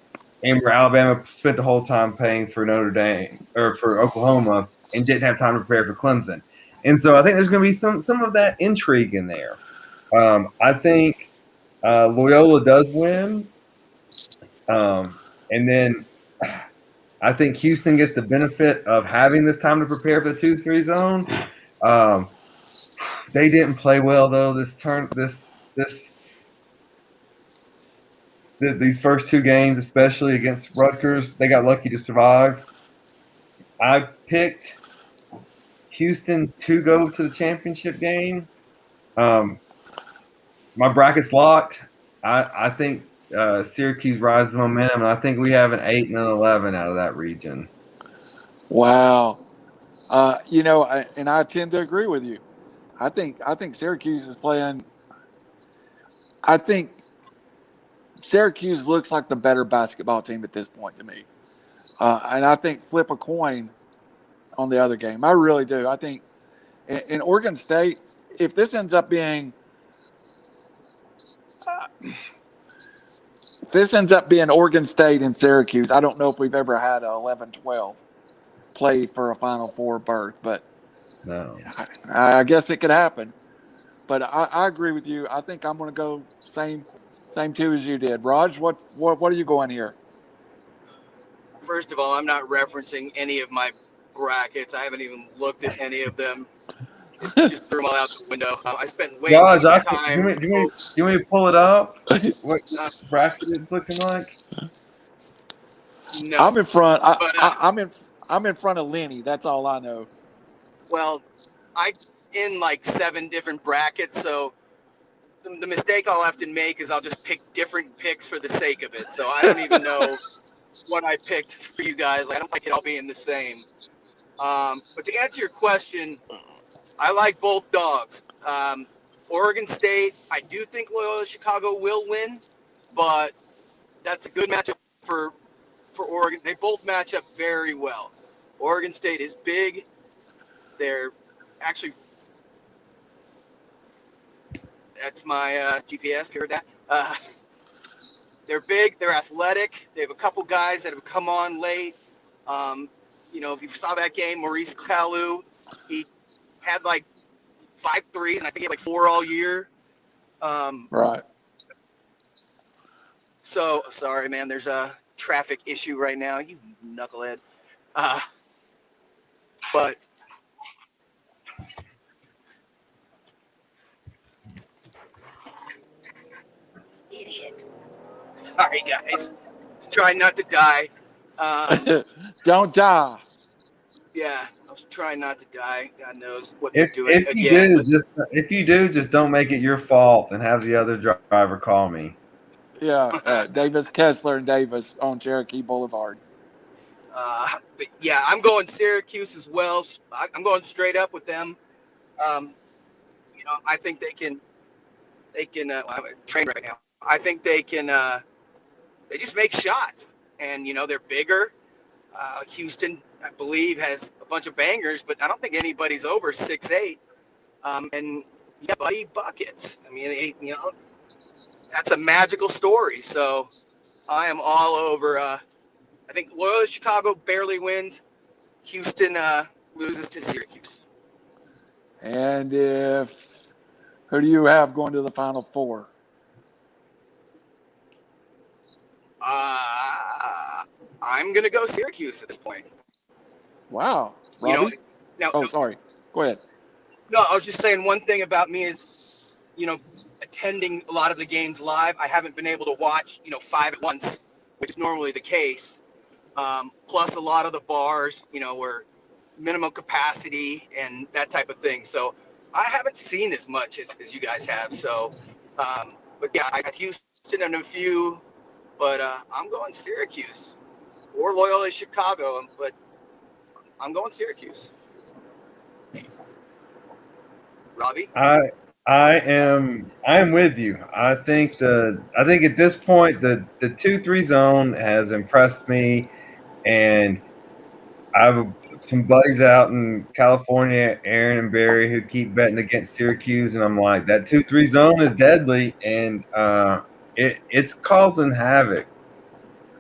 And where Alabama spent the whole time paying for Notre Dame or for Oklahoma and didn't have time to prepare for Clemson. And so I think there's going to be some of that intrigue in there. I think Loyola does win. And then I think Houston gets the benefit of having this time to prepare for the 2-3 zone. They didn't play well, though, this these first two games, especially against Rutgers. They got lucky to survive. I picked Houston to go to the championship game. My bracket's locked. I think Syracuse rises the momentum, and I think we have an 8 and an 11 out of that region. Wow. And I tend to agree with you. I think Syracuse is playing. I think Syracuse looks like the better basketball team at this point to me, and I think flip a coin on the other game. I really do. I think in Oregon State, if this ends up being Oregon State and Syracuse, I don't know if we've ever had a 11-12 play for a Final Four berth, but no, I guess it could happen. But I agree with you. I think I'm going to go same two as you did. Raj, what are you going here? First of all, I'm not referencing any of my brackets. I haven't even looked at any of them. Just threw them all out the window. I spent way too much time. Do you want me to pull it up? What bracket it's looking like? No, I'm in front. I'm in front of Lenny. That's all I know. Well, I'm in like 7 different brackets, so the mistake I'll have to make is I'll just pick different picks for the sake of it. So I don't even know what I picked for you guys. I don't like it all being the same. But to answer your question, I like both dogs. Oregon State, I do think Loyola Chicago will win, but that's a good matchup for Oregon. They both match up very well. Oregon State is big. They're actually, that's my GPS. You heard that? They're big. They're athletic. They have a couple guys that have come on late. If you saw that game, Maurice Kalu, he had like 5 threes, and I think he had like 4 all year. Right. So, sorry, man. There's a traffic issue right now. You knucklehead. But idiot. Sorry, guys. Trying not to die. Don't die. Yeah, I was trying not to die. God knows what they're doing If you do, just don't make it your fault and have the other driver call me. Yeah, Davis, Kessler, and Davis on Cherokee Boulevard. But yeah, I'm going Syracuse as well. I'm going straight up with them. I think they can. I'm a train right now. I think they can. They just make shots, and they're bigger. Houston, I believe, has a bunch of bangers, but I don't think anybody's over 6'8". And yeah, buddy, buckets. I mean, that's a magical story. So I am all over. I think Loyola Chicago barely wins. Houston loses to Syracuse. And who do you have going to the Final Four? I'm gonna go Syracuse at this point. Wow, Robbie. Sorry. Go ahead. No, I was just saying one thing about me is, attending a lot of the games live. I haven't been able to watch, 5 at once, which is normally the case. Plus a lot of the bars, were minimum capacity and that type of thing. So I haven't seen as much as you guys have. So, but yeah, I got Houston and a few, but I'm going Syracuse or Loyola Chicago, but I'm going Syracuse. Robbie? I am with you. I think at this point the 2-3 zone has impressed me, and I have some buddies out in California, Aaron and Barry, who keep betting against Syracuse, and I'm like, that 2-3 zone is deadly, and it's causing havoc.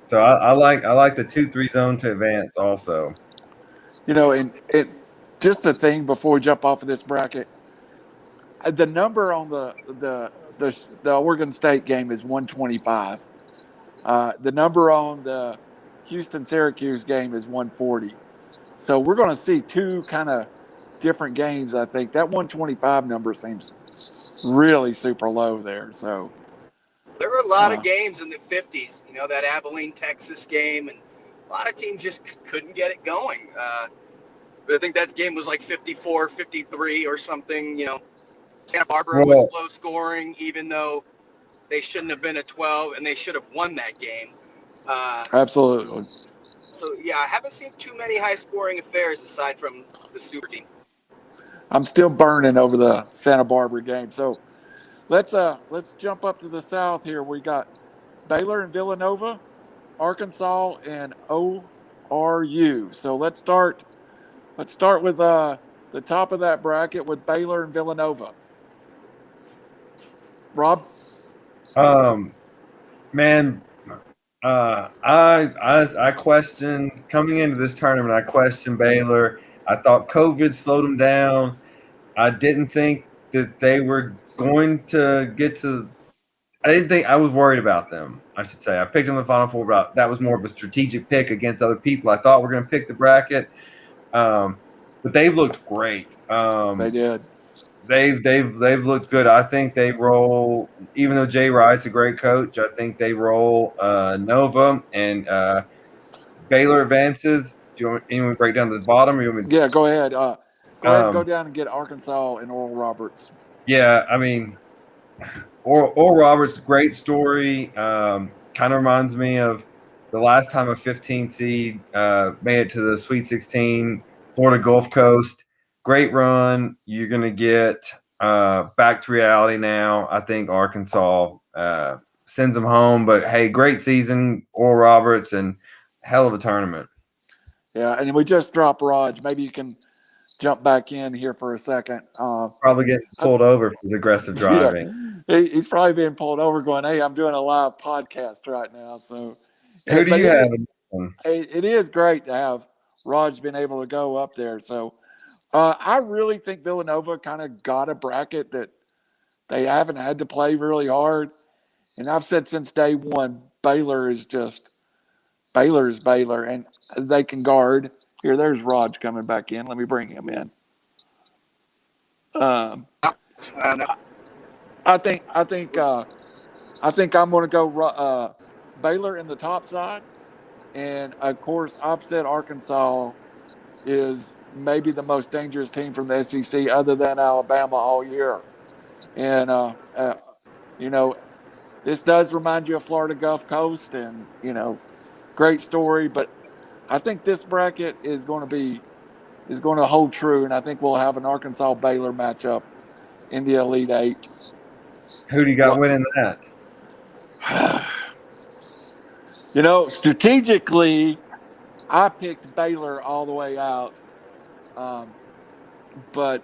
So I like the 2-3 zone to advance also. And just a thing before we jump off of this bracket, the number on the Oregon State game is 125. The number on the Houston-Syracuse game is 140. So we're going to see two kind of different games, I think. That 125 number seems really super low there. So there were a lot of games in the 50s. You know, that Abilene, Texas game, and a lot of teams just couldn't get it going. But I think that game was like 54, 53 or something. You know, Santa Barbara was low scoring, even though they shouldn't have been a 12, and they should have won that game. absolutely. So, yeah, I haven't seen too many high-scoring affairs aside from the super team. I'm still burning over the Santa Barbara game. So let's jump up to the south here. We got Baylor and Villanova, Arkansas and ORU. So let's start with the top of that bracket with Baylor and Villanova. Rob? Man, I questioned coming into this tournament. I questioned Baylor. I thought COVID slowed them down. I didn't think that they were going to get to. I didn't think I was worried about them. I should say I picked them in the Final Four, but that was more of a strategic pick against other people. I thought we're going to pick the bracket, but they've looked great. They did. They've looked good. I think they roll, even though Jay Wright's a great coach. I think they roll Nova and Baylor advances. Do you want me to break down the bottom? Or you want me to... Yeah, go ahead. Go ahead and go down and get Arkansas and Oral Roberts. Yeah, I mean, Oral Roberts, great story. Kind of reminds me of the last time a 15 seed made it to the Sweet 16, Florida Gulf Coast. Great run. You're going to get back to reality now. I think Arkansas sends them home. But, hey, great season, Oral Roberts, and hell of a tournament. Yeah, and we just dropped Raj. Maybe you can jump back in here for a second. Probably getting pulled over for his aggressive driving. Yeah, he's probably being pulled over going, hey, I'm doing a live podcast right now. So who do you have? It is great to have Raj been able to go up there. So I really think Villanova kind of got a bracket that they haven't had to play really hard. And I've said since day one, Baylor is Baylor, and they can guard. Here, there's Raj coming back in. Let me bring him in. I think I'm going to go Baylor in the top side, and of course I've said Arkansas is maybe the most dangerous team from the SEC other than Alabama all year, and you know, this does remind you of Florida Gulf Coast, and you know, great story, but I think this bracket is going to hold true, and I think we'll have an Arkansas Baylor matchup in the Elite Eight. Who do you got winning that? You know, strategically, I picked Baylor all the way out, but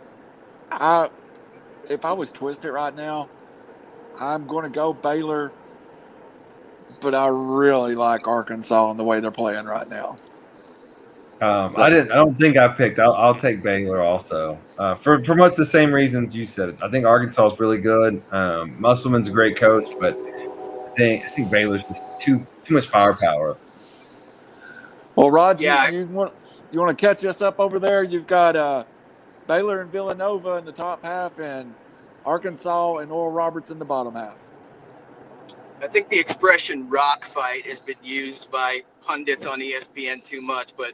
if I was twisted right now, I'm going to go Baylor. But I really like Arkansas and the way they're playing right now. I don't think I picked. I'll take Baylor also for much the same reasons you said it. I think Arkansas is really good. Musselman's a great coach, but I think Baylor's just too much firepower. Well, Roger, you want to catch us up over there? You've got Baylor and Villanova in the top half, and Arkansas and Oral Roberts in the bottom half. I think the expression rock fight has been used by pundits on ESPN too much, but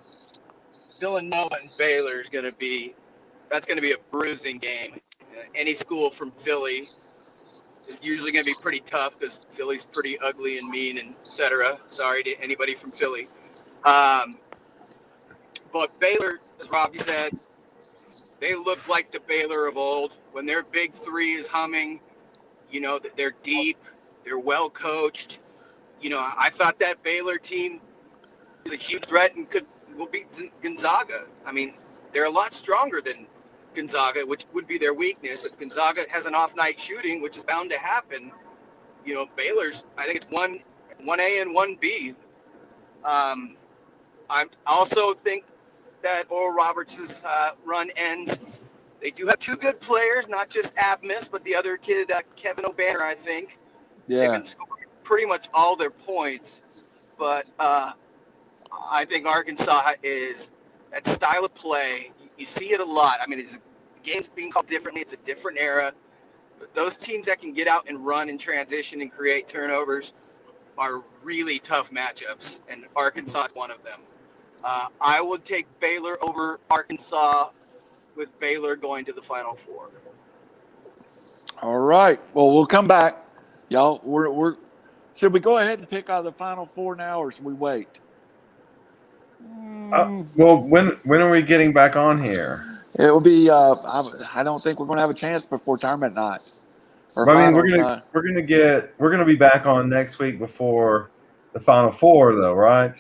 Villanova and Baylor is going to be a bruising game. Any school from Philly is usually going to be pretty tough because Philly's pretty ugly and mean and et cetera. Sorry to anybody from Philly. But Baylor, as Robbie said, they look like the Baylor of old. When their big three is humming, you know, they're deep. They're well coached. You know, I thought that Baylor team is a huge threat and will beat Gonzaga. I mean, they're a lot stronger than Gonzaga, which would be their weakness. If Gonzaga has an off night shooting, which is bound to happen, you know, Baylor's, I think it's 1A and 1B. I also think that Oral Roberts' run ends. They do have two good players, not just Abmas, but the other kid, Kevin O'Banner, I think. Yeah. They can score pretty much all their points, but I think Arkansas is that style of play. You see it a lot. I mean, the game's being called differently. It's a different era. But those teams that can get out and run and transition and create turnovers are really tough matchups, and Arkansas is one of them. I would take Baylor over Arkansas, with Baylor going to the Final Four. All right. Well, we'll come back, y'all. We're should we go ahead and pick out the Final Four now, or should we wait? Well, when are we getting back on here? It will be. I don't think we're going to have a chance before tournament night or I mean, finals night. we're gonna be back on next week before the Final Four, though, right?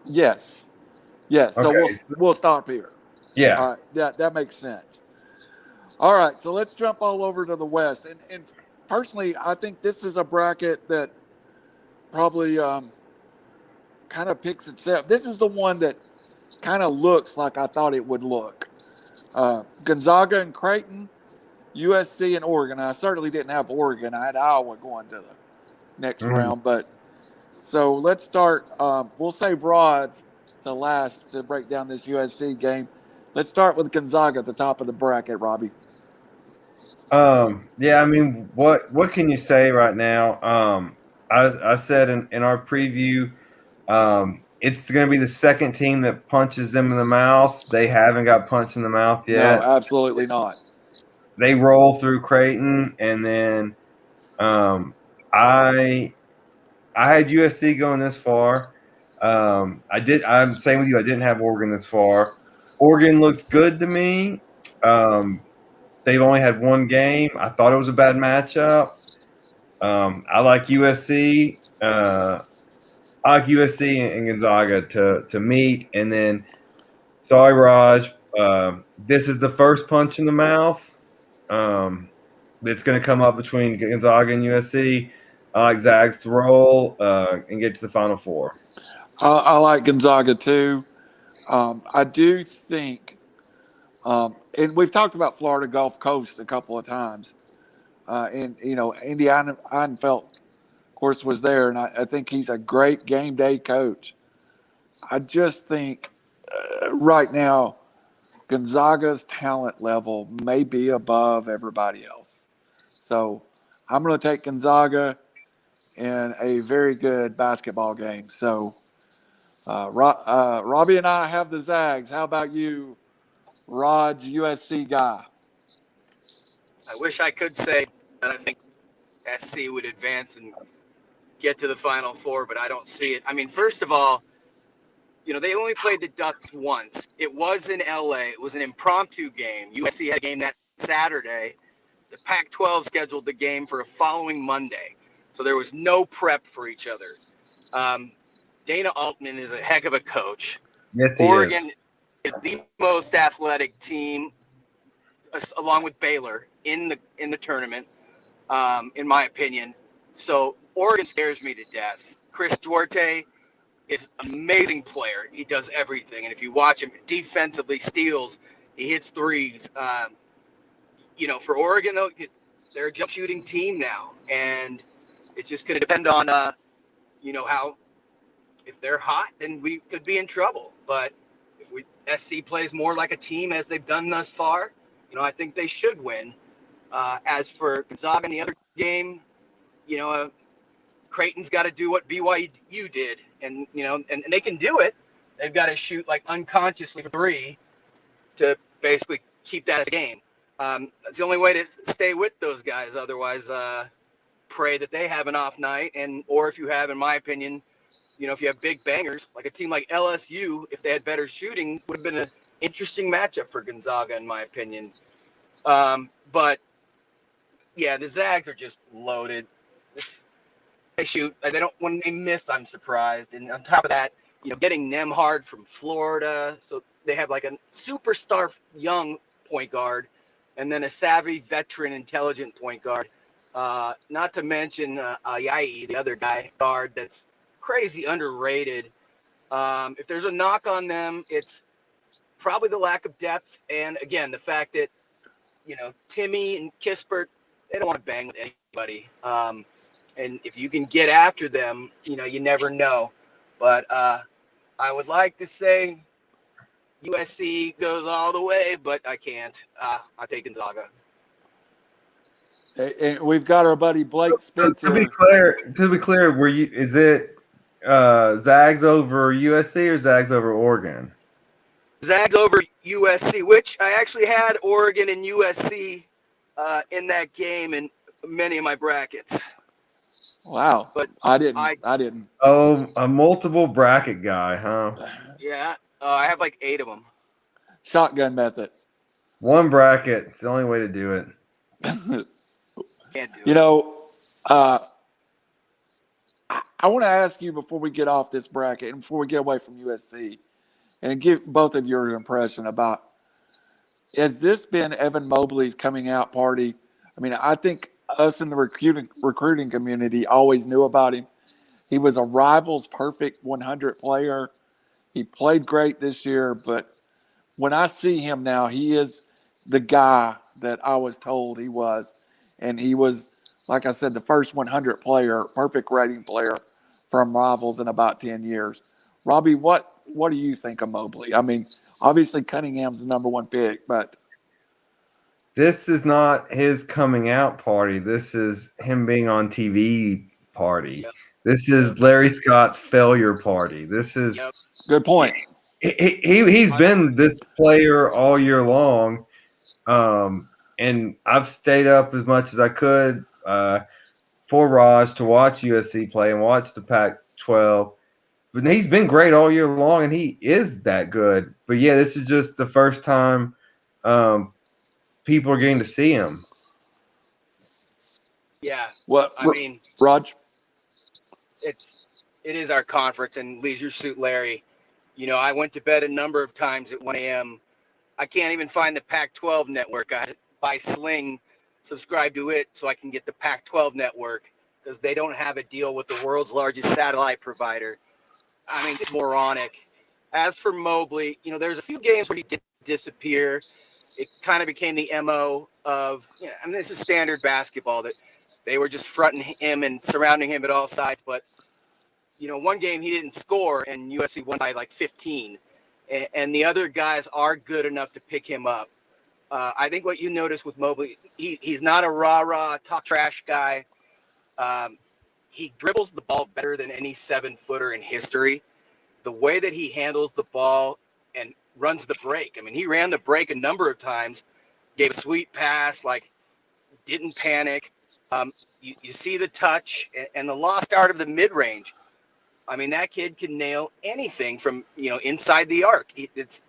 Yes. Yes. So Okay. we'll stop here. Yeah. All right. That makes sense. All right. So let's jump all over to the West. And personally, I think this is a bracket that probably kind of picks itself. This is the one that kind of looks like I thought it would look. Gonzaga and Creighton, USC and Oregon. I certainly didn't have Oregon. I had Iowa going to the next round. But so let's start. We'll save Rod to last to break down this USC game. Let's start with Gonzaga at the top of the bracket, Robbie. Yeah, I mean, what can you say right now? I said in our preview, it's going to be the second team that punches them in the mouth. They haven't got punched in the mouth yet. No, absolutely not. They roll through Creighton, and then I had USC going this far. I'm saying with you, I didn't have Oregon this far. Oregon looked good to me. They've only had one game. I thought it was a bad matchup. I like USC. I like USC and Gonzaga to meet. And then, sorry, Raj, this is the first punch in the mouth. It's going to come up between Gonzaga and USC. I like Zags to roll and get to the Final Four. I like Gonzaga too. I do think, and we've talked about Florida Gulf Coast a couple of times. And, Andy Einfeld, of course, was there, and I think he's a great game day coach. I just think right now Gonzaga's talent level may be above everybody else. So I'm going to take Gonzaga in a very good basketball game. So Robbie and I have the Zags. How about you, Rod, USC guy? I wish I could say that I think SC would advance and get to the Final Four, but I don't see it. I mean, first of all, they only played the Ducks once. It was in LA. It was an impromptu game. USC had a game that Saturday. The Pac-12 scheduled the game for a following Monday. So there was no prep for each other. Dana Altman is a heck of a coach. Yes, he Oregon is the most athletic team, along with Baylor, in the tournament, in my opinion. So Oregon scares me to death. Chris Duarte is an amazing player. He does everything. And if you watch him defensively, steals, he hits threes. For Oregon, though, they're a jump shooting team now. And it's just going to depend on, how if they're hot, then we could be in trouble. But if SC plays more like a team as they've done thus far, I think they should win. As for Gonzaga in the other game, Creighton's got to do what BYU did, and they can do it. They've got to shoot like unconsciously for three to basically keep that as a game. That's the only way to stay with those guys. Otherwise, pray that they have an off night, or if you have, in my opinion, if you have big bangers like a team like LSU, if they had better shooting, would have been an interesting matchup for Gonzaga, in my opinion. But yeah, the Zags are just loaded. They shoot. They don't. When they miss, I'm surprised. And on top of that, getting them hard from Florida, so they have like a superstar young point guard, and then a savvy, veteran, intelligent point guard. Not to mention Ayayi, the other guard that's crazy underrated. If there's a knock on them, it's probably the lack of depth, and again, the fact that Timmy and Kispert, they don't want to bang with anybody. And if you can get after them, you never know. But I would like to say USC goes all the way, but I can't. I take Gonzaga. And we've got our buddy Blake Spencer. To be clear, is it Zags over USC or Zags over Oregon? Zags over USC, which I actually had Oregon and USC in that game in many of my brackets. Wow, but I didn't. Oh, a multiple bracket guy, huh? Yeah, I have like 8 of them. Shotgun method. One bracket. It's the only way to do it. Can't do it. You know, I want to ask you before we get off this bracket and before we get away from USC, and give both of your impression about, has this been Evan Mobley's coming out party? I mean, I think us in the recruiting community always knew about him. He was a Rivals perfect 100 player. He played great this year, but when I see him now, he is the guy that I was told he was. And he was, like I said, the first 100 player, perfect rating player from Rivals in about 10 years. Robbie, what do you think of Mobley? I mean, obviously Cunningham's the number 1 pick, but this is not his coming out party. This is him being on TV party. Yep. This is Larry Scott's failure party. This is good point. He's been this player all year long, and I've stayed up as much as I could for Raj to watch USC play and watch the Pac-12. But he's been great all year long, and he is that good. But, yeah, this is just the first time people are getting to see him. Yeah. Well, I mean, Raj, it is our conference, and Leisure Suit Larry. You know, I went to bed a number of times at 1 a.m. I can't even find the Pac-12 network. I had to buy Sling, subscribe to it so I can get the Pac-12 network because they don't have a deal with the world's largest satellite provider. I mean, it's moronic. As for Mobley, you know, there's a few games where he did disappear. It kind of became the MO of, you know, I mean, this is standard basketball that they were just fronting him and surrounding him at all sides. But, you know, one game he didn't score and USC won by like 15. And the other guys are good enough to pick him up. I think what you notice with Mobley, he's not a rah-rah, talk trash guy. He dribbles the ball better than any 7-footer in history. The way that he handles the ball and runs the break. I mean, he ran the break a number of times, gave a sweet pass, like didn't panic. You see the touch and the lost art of the mid-range. I mean, that kid can nail anything from, you know, inside the arc. It's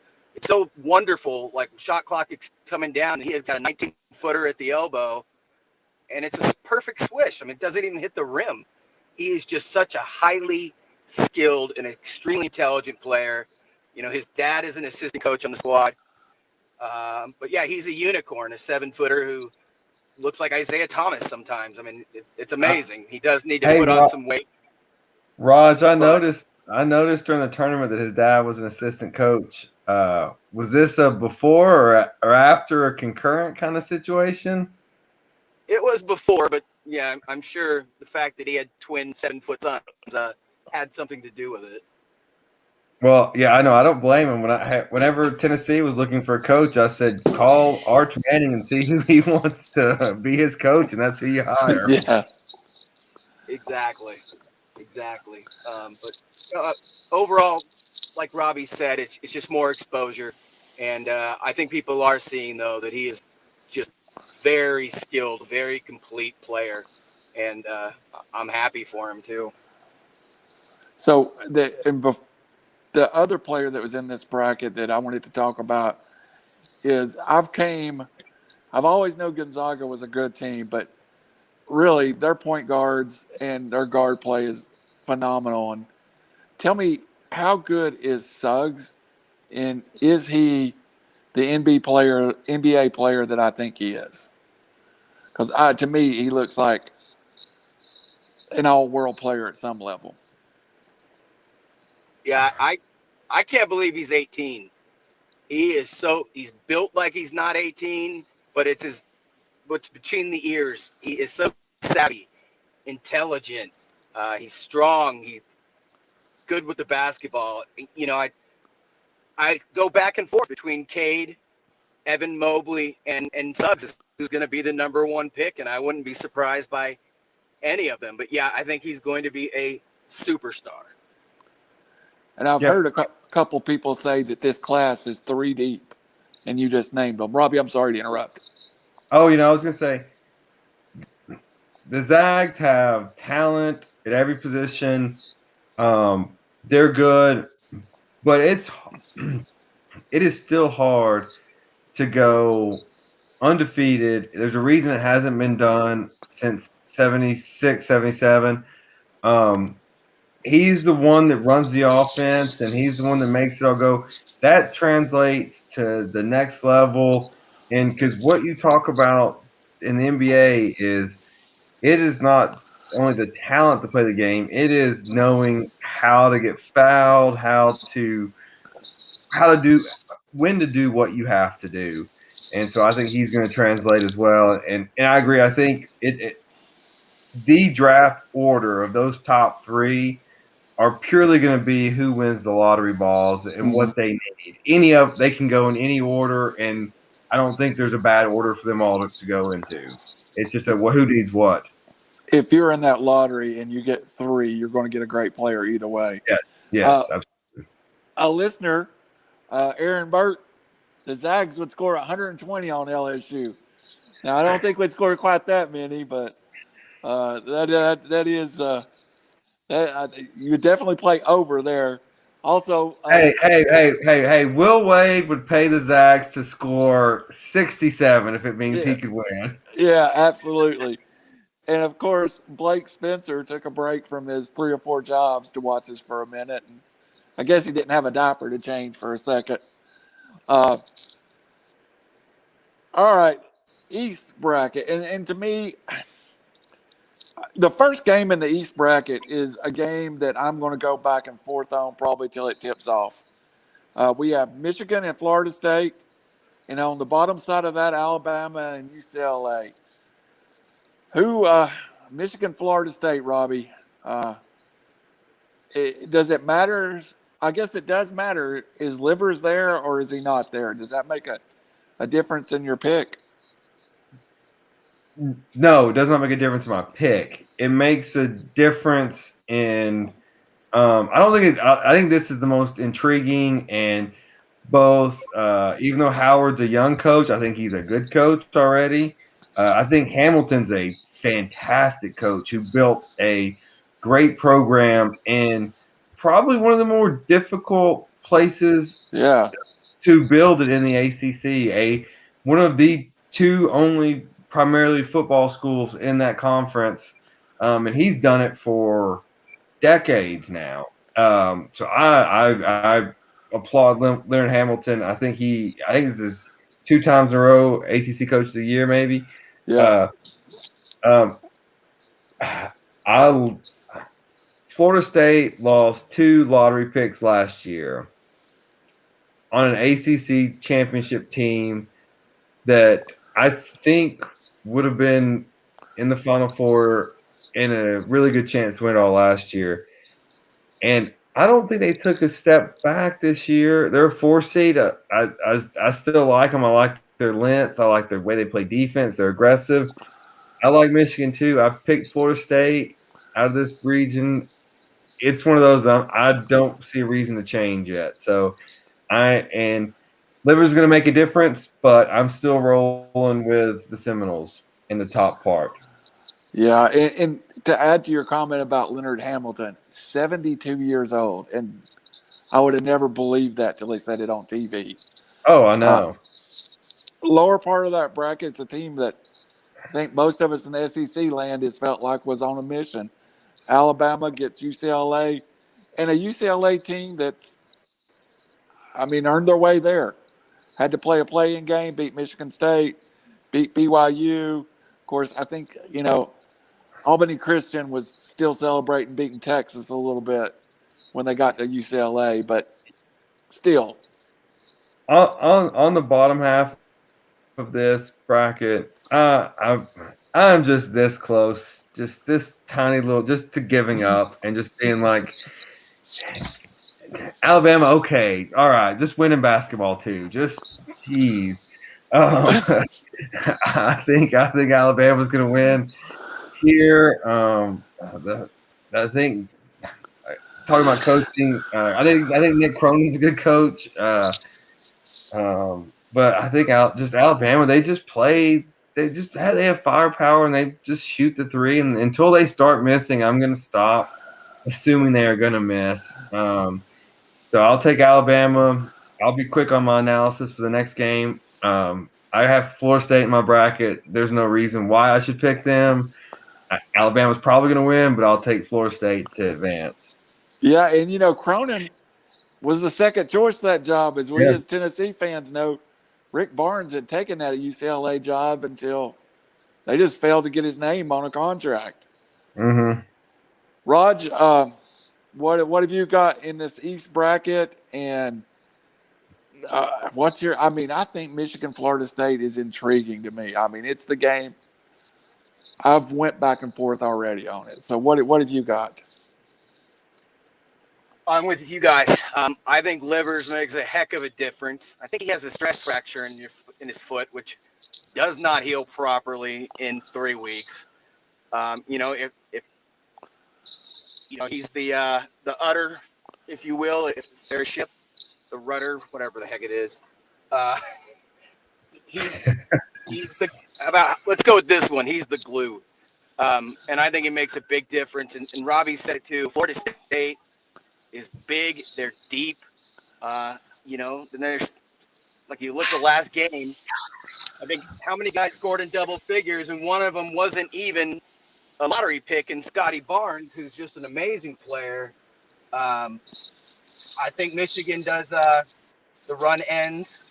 so wonderful. Like shot clock is coming down. He has got a 19-footer at the elbow, and it's a perfect swish. I mean, it doesn't even hit the rim. He is just such a highly skilled and extremely intelligent player. You know, his dad is an assistant coach on the squad. But, yeah, he's a unicorn, a 7-footer who looks like Isaiah Thomas sometimes. I mean, it's amazing. He does need to put on some weight. Raj, I noticed during the tournament that his dad was an assistant coach. Was this a before or after a concurrent kind of situation? It was before, but yeah, I'm sure the fact that he had twin 7-foot sons had something to do with it. Well, yeah, I know. I don't blame him. Whenever Tennessee was looking for a coach, I said, call Arch Manning and see who he wants to be his coach, and that's who you hire. Yeah, exactly. But overall, like Robbie said, it's just more exposure, and I think people are seeing though that he is just very skilled, very complete player, and I'm happy for him too. So the other player that was in this bracket that I wanted to talk about is I've always known Gonzaga was a good team, but really their point guards and their guard play is phenomenal. And tell me, how good is Suggs, and is he the NBA player that I think he is? Because to me, he looks like an all-world player at some level. Yeah, I can't believe he's 18. He's built like he's not 18, but what's between the ears. He is so savvy, intelligent. He's strong. He's good with the basketball. You know, I go back and forth between Cade Evan Mobley and Suggs, who's going to be the number 1 pick, and I wouldn't be surprised by any of them. But yeah, I think he's going to be a superstar. And I've heard a couple people say that this class is 3 deep, and you just named them. Robbie, I'm sorry to interrupt. Oh, I was going to say, the Zags have talent at every position. They're good, but it is still hard to go undefeated. There's a reason it hasn't been done since 76, 77. He's the one that runs the offense, and he's the one that makes it all go. That translates to the next level. And because what you talk about in the NBA is it is not only the talent to play the game, it is knowing how to get fouled, when to do what you have to do. And so I think he's going to translate as well. And I agree. I think the draft order of those top 3 are purely going to be who wins the lottery balls and what they need. They can go in any order, and I don't think there's a bad order for them all to go into. It's just who needs what. If you're in that lottery and you get 3, you're going to get a great player either way. Yes, absolutely. A listener, Aaron Burt, the Zags would score 120 on LSU. Now, I don't think we'd score quite that many, but that is you definitely play over there. Also, hey! Will Wade would pay the Zags to score 67 if it means he could win. Yeah, absolutely. And of course, Blake Spencer took a break from his 3 or 4 jobs to watch us for a minute. And I guess he didn't have a diaper to change for a second. All right, East bracket, and to me, the first game in the East bracket is a game that I'm going to go back and forth on probably till it tips off. We have Michigan and Florida State, and on the bottom side of that, Alabama and UCLA. Michigan, Florida State, Robbie. Does it matter? I guess it does matter. Is Livers there or is he not there? Does that make a difference in your pick? No, it does not make a difference in my pick. It makes a difference in I think this is the most intriguing, and both even though Howard's a young coach, I think he's a good coach already. I think Hamilton's a fantastic coach who built a great program in probably one of the more difficult places to build it in the ACC, one of the 2 only primarily football schools in that conference, and he's done it for decades now. So I applaud Leonard Hamilton. I think this is 2 times in a row ACC Coach of the Year, maybe. Yeah. Florida State lost 2 lottery picks last year on an ACC championship team that I think would have been in the Final Four and a really good chance to win it all last year. And I don't think they took a step back this year. They're a 4 seed. I still like them. I like their length. I like the way they play defense. They're aggressive. I like Michigan too. I picked Florida State out of this region. It's one of those I don't see a reason to change yet. So Liver's going to make a difference, but I'm still rolling with the Seminoles in the top part. Yeah, and to add to your comment about Leonard Hamilton, 72 years old, and I would have never believed that till they said it on TV. Oh, I know. Lower part of that bracket's a team that I think most of us in the SEC land has felt like was on a mission. Alabama gets UCLA, and a UCLA team that's, earned their way there. Had to play a play-in game, beat Michigan State, beat BYU. Of course, I think, Albany Christian was still celebrating beating Texas a little bit when they got to UCLA, but still. On the bottom half of this bracket, I'm just this close, just this tiny little, just to giving up and just being like, Alabama, okay, all right, just winning basketball too, just geez. I think Alabama's going to win here. I think talking about coaching, I think Nick Cronin's a good coach. But I think Alabama, they just play. They have firepower and they just shoot the three. And until they start missing, I'm going to stop assuming they are going to miss. So I'll take Alabama. I'll be quick on my analysis for the next game. I have Florida State in my bracket. There's no reason why I should pick them. Alabama's probably going to win, but I'll take Florida State to advance. Yeah, and Cronin was the second choice for that job. As we as Tennessee fans know, Rick Barnes had taken that UCLA job until they just failed to get his name on a contract. Mm-hmm. Raj, what have you got in this East bracket? And what's your – I mean, I think Michigan-Florida State is intriguing to me. I mean, it's the game. I've went back and forth already on it. So what have you got? I'm with you guys. I think Livers makes a heck of a difference. I think he has a stress fracture in his foot, which does not heal properly in 3 weeks. If he's the udder, if you will, if there's a ship, the rudder, whatever the heck it is. Let's go with this one. He's the glue. And I think it makes a big difference. And Robbie said it too. Florida State is big. They're deep. Then there's, like, you look at the last game, I think how many guys scored in double figures, and one of them wasn't even a lottery pick in Scotty Barnes, who's just an amazing player. I think Michigan does the run ends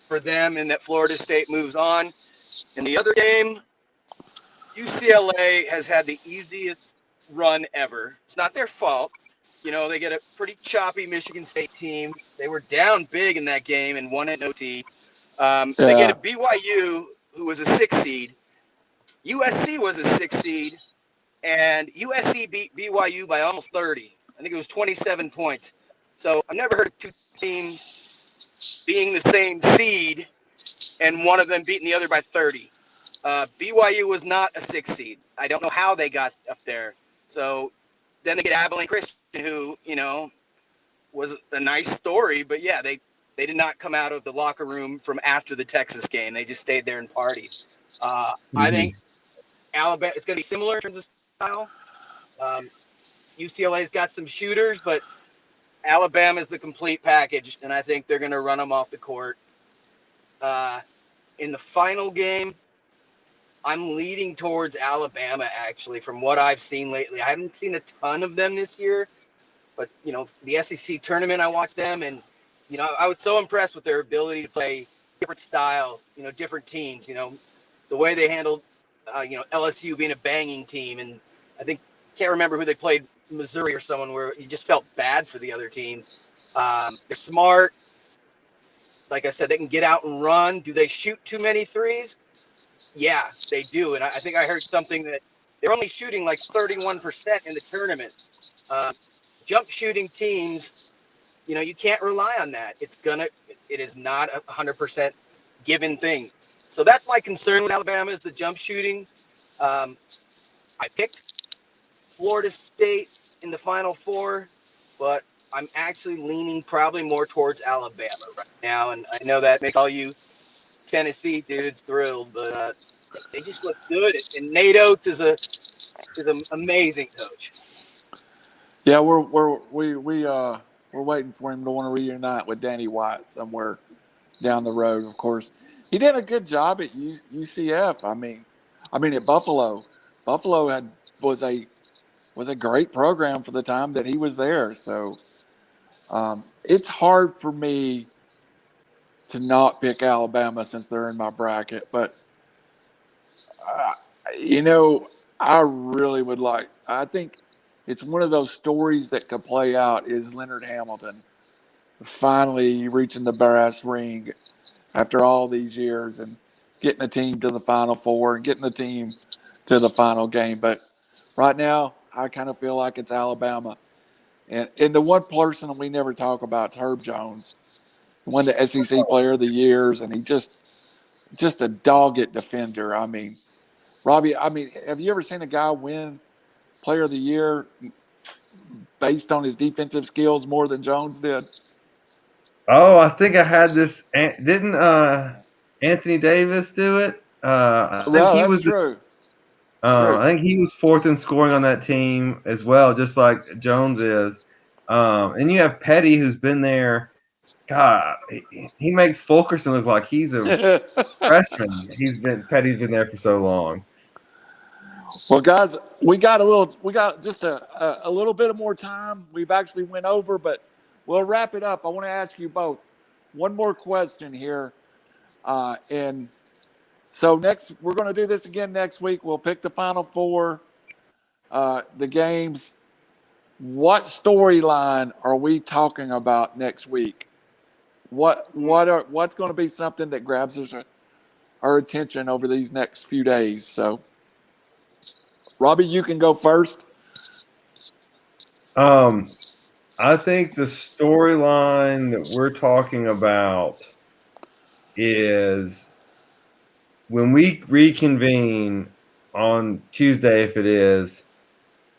for them, and that Florida State moves on. In the other game, UCLA has had the easiest run ever. It's not their fault. They get a pretty choppy Michigan State team. They were down big in that game and won at OT. They get a BYU who was a 6 seed. USC was a 6 seed, and USC beat BYU by almost 30. I think it was 27 points. So I've never heard of two teams being the same seed and one of them beating the other by 30. BYU was not a 6 seed. I don't know how they got up there. So then they get Abilene Christian, who, was a nice story. But, yeah, they did not come out of the locker room from after the Texas game. They just stayed there and partied. I think Alabama – it's going to be similar in terms of style. UCLA's got some shooters, but Alabama's the complete package, and I think they're going to run them off the court. In the final game, I'm leading towards Alabama, actually, from what I've seen lately. I haven't seen a ton of them this year, but, the SEC tournament, I watched them, and, I was so impressed with their ability to play different styles, different teams, the way they handled, LSU being a banging team. And I can't remember who they played, Missouri or someone, where you just felt bad for the other team. They're smart. Like I said, they can get out and run. Do they shoot too many threes? Yeah, they do. And I think I heard something that they're only shooting like 31% in the tournament. Jump shooting teams, you can't rely on that. It is not a 100% given thing. So that's my concern with Alabama, is the jump shooting. I picked Florida State in the Final Four, but I'm actually leaning probably more towards Alabama right now. And I know that makes all you Tennessee dudes thrilled, but they just look good. And Nate Oates is an amazing coach. Yeah, we're waiting for him to want to reunite with Danny White somewhere down the road. Of course, he did a good job at UCF. I mean at Buffalo. Buffalo was a great program for the time that he was there. So it's hard for me to not pick Alabama since they're in my bracket. But, I really would like – I think it's one of those stories that could play out is Leonard Hamilton finally reaching the brass ring after all these years and getting the team to the Final Four and getting the team to the final game. But right now, I kind of feel like it's Alabama. And the one person we never talk about is Herb Jones. Won the SEC Player of the Years, and he just just a dogged defender. I mean, Robbie, have you ever seen a guy win Player of the Year based on his defensive skills more than Jones did? Oh, I think I had this. Didn't Anthony Davis do it? I think No, he that's was. true. I think he was fourth in scoring on that team as well, just like Jones is. And you have Petty, who's been there. God, he makes Fulkerson look like he's a freshman. Petty's been there for so long. Well, guys, we got just a little bit of more time. We've actually went over, but we'll wrap it up. I want to ask you both one more question here. And so we're going to do this again next week. We'll pick the Final Four, the games. What storyline are we talking about next week? What's going to be something that grabs our attention over these next few days? So, Robbie, you can go first. I think the storyline that we're talking about is when we reconvene on Tuesday, if it is,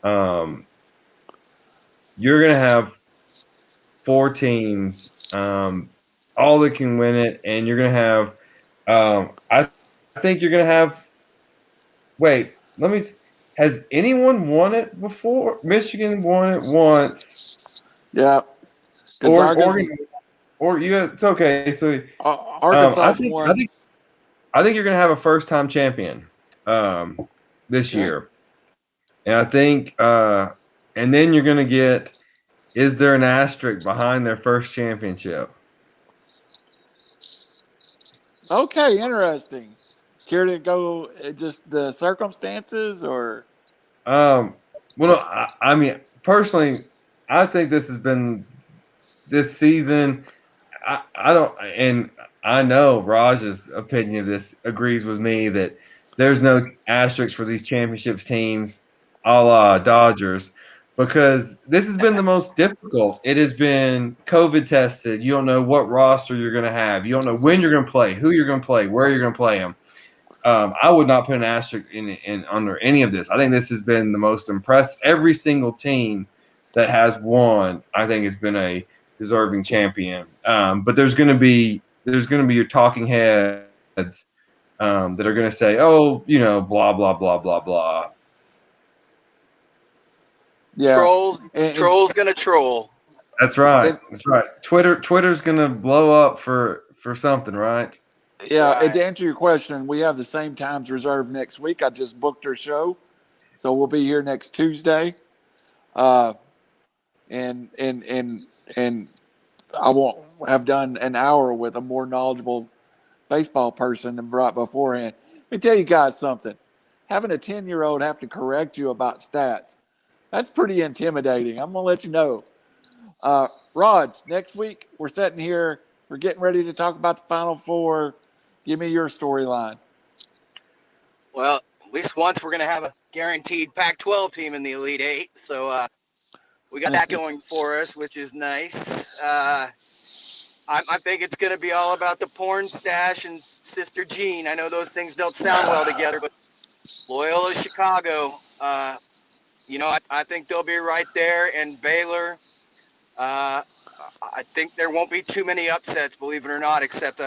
you're going to have 4 teams, all that can win it, and you're going to have I think you're going to have – wait, has anyone won it before? Michigan won it once. Yeah. It's okay. So Arkansas won. I think you're going to have a first-time champion this year, and I think and then you're going to get, is there an asterisk behind their first championship? Okay, interesting. Care to go just the circumstances or? Well, no, I mean, personally, I think this has been this season. I don't, and I know Raj's opinion of this agrees with me that there's no asterisk for these championships teams, a la Dodgers, because this has been the most difficult. It has been COVID tested. You don't know what roster you're going to have. You don't know when you're going to play, who you're going to play, where you're going to play them. I would not put an asterisk in under any of this. I think this has been the most impressive. Every single team that has won, I think, has been a deserving champion. But there's going to be your talking heads that are going to say, oh, blah blah blah blah blah. Yeah, trolls gonna troll. That's right. That's right. Twitter's gonna blow up for something, right? Yeah, Right. and to answer your question, we have the same times reserved next week. I just booked our show, so we'll be here next Tuesday. And I won't have done an hour with a more knowledgeable baseball person than brought beforehand. Let me tell you guys something. Having a 10-year-old have to correct you about stats, that's pretty intimidating. I'm going to let you know. Raj, next week, we're sitting here. We're getting ready to talk about the Final Four. Give me your storyline. Well, at least once we're going to have a guaranteed Pac-12 team in the Elite Eight. So we got that going for us, which is nice. I think it's going to be all about the porn stash and Sister Jean. I know those things don't sound well together, but Loyola Chicago, I think they'll be right there. And Baylor, I think there won't be too many upsets, believe it or not, except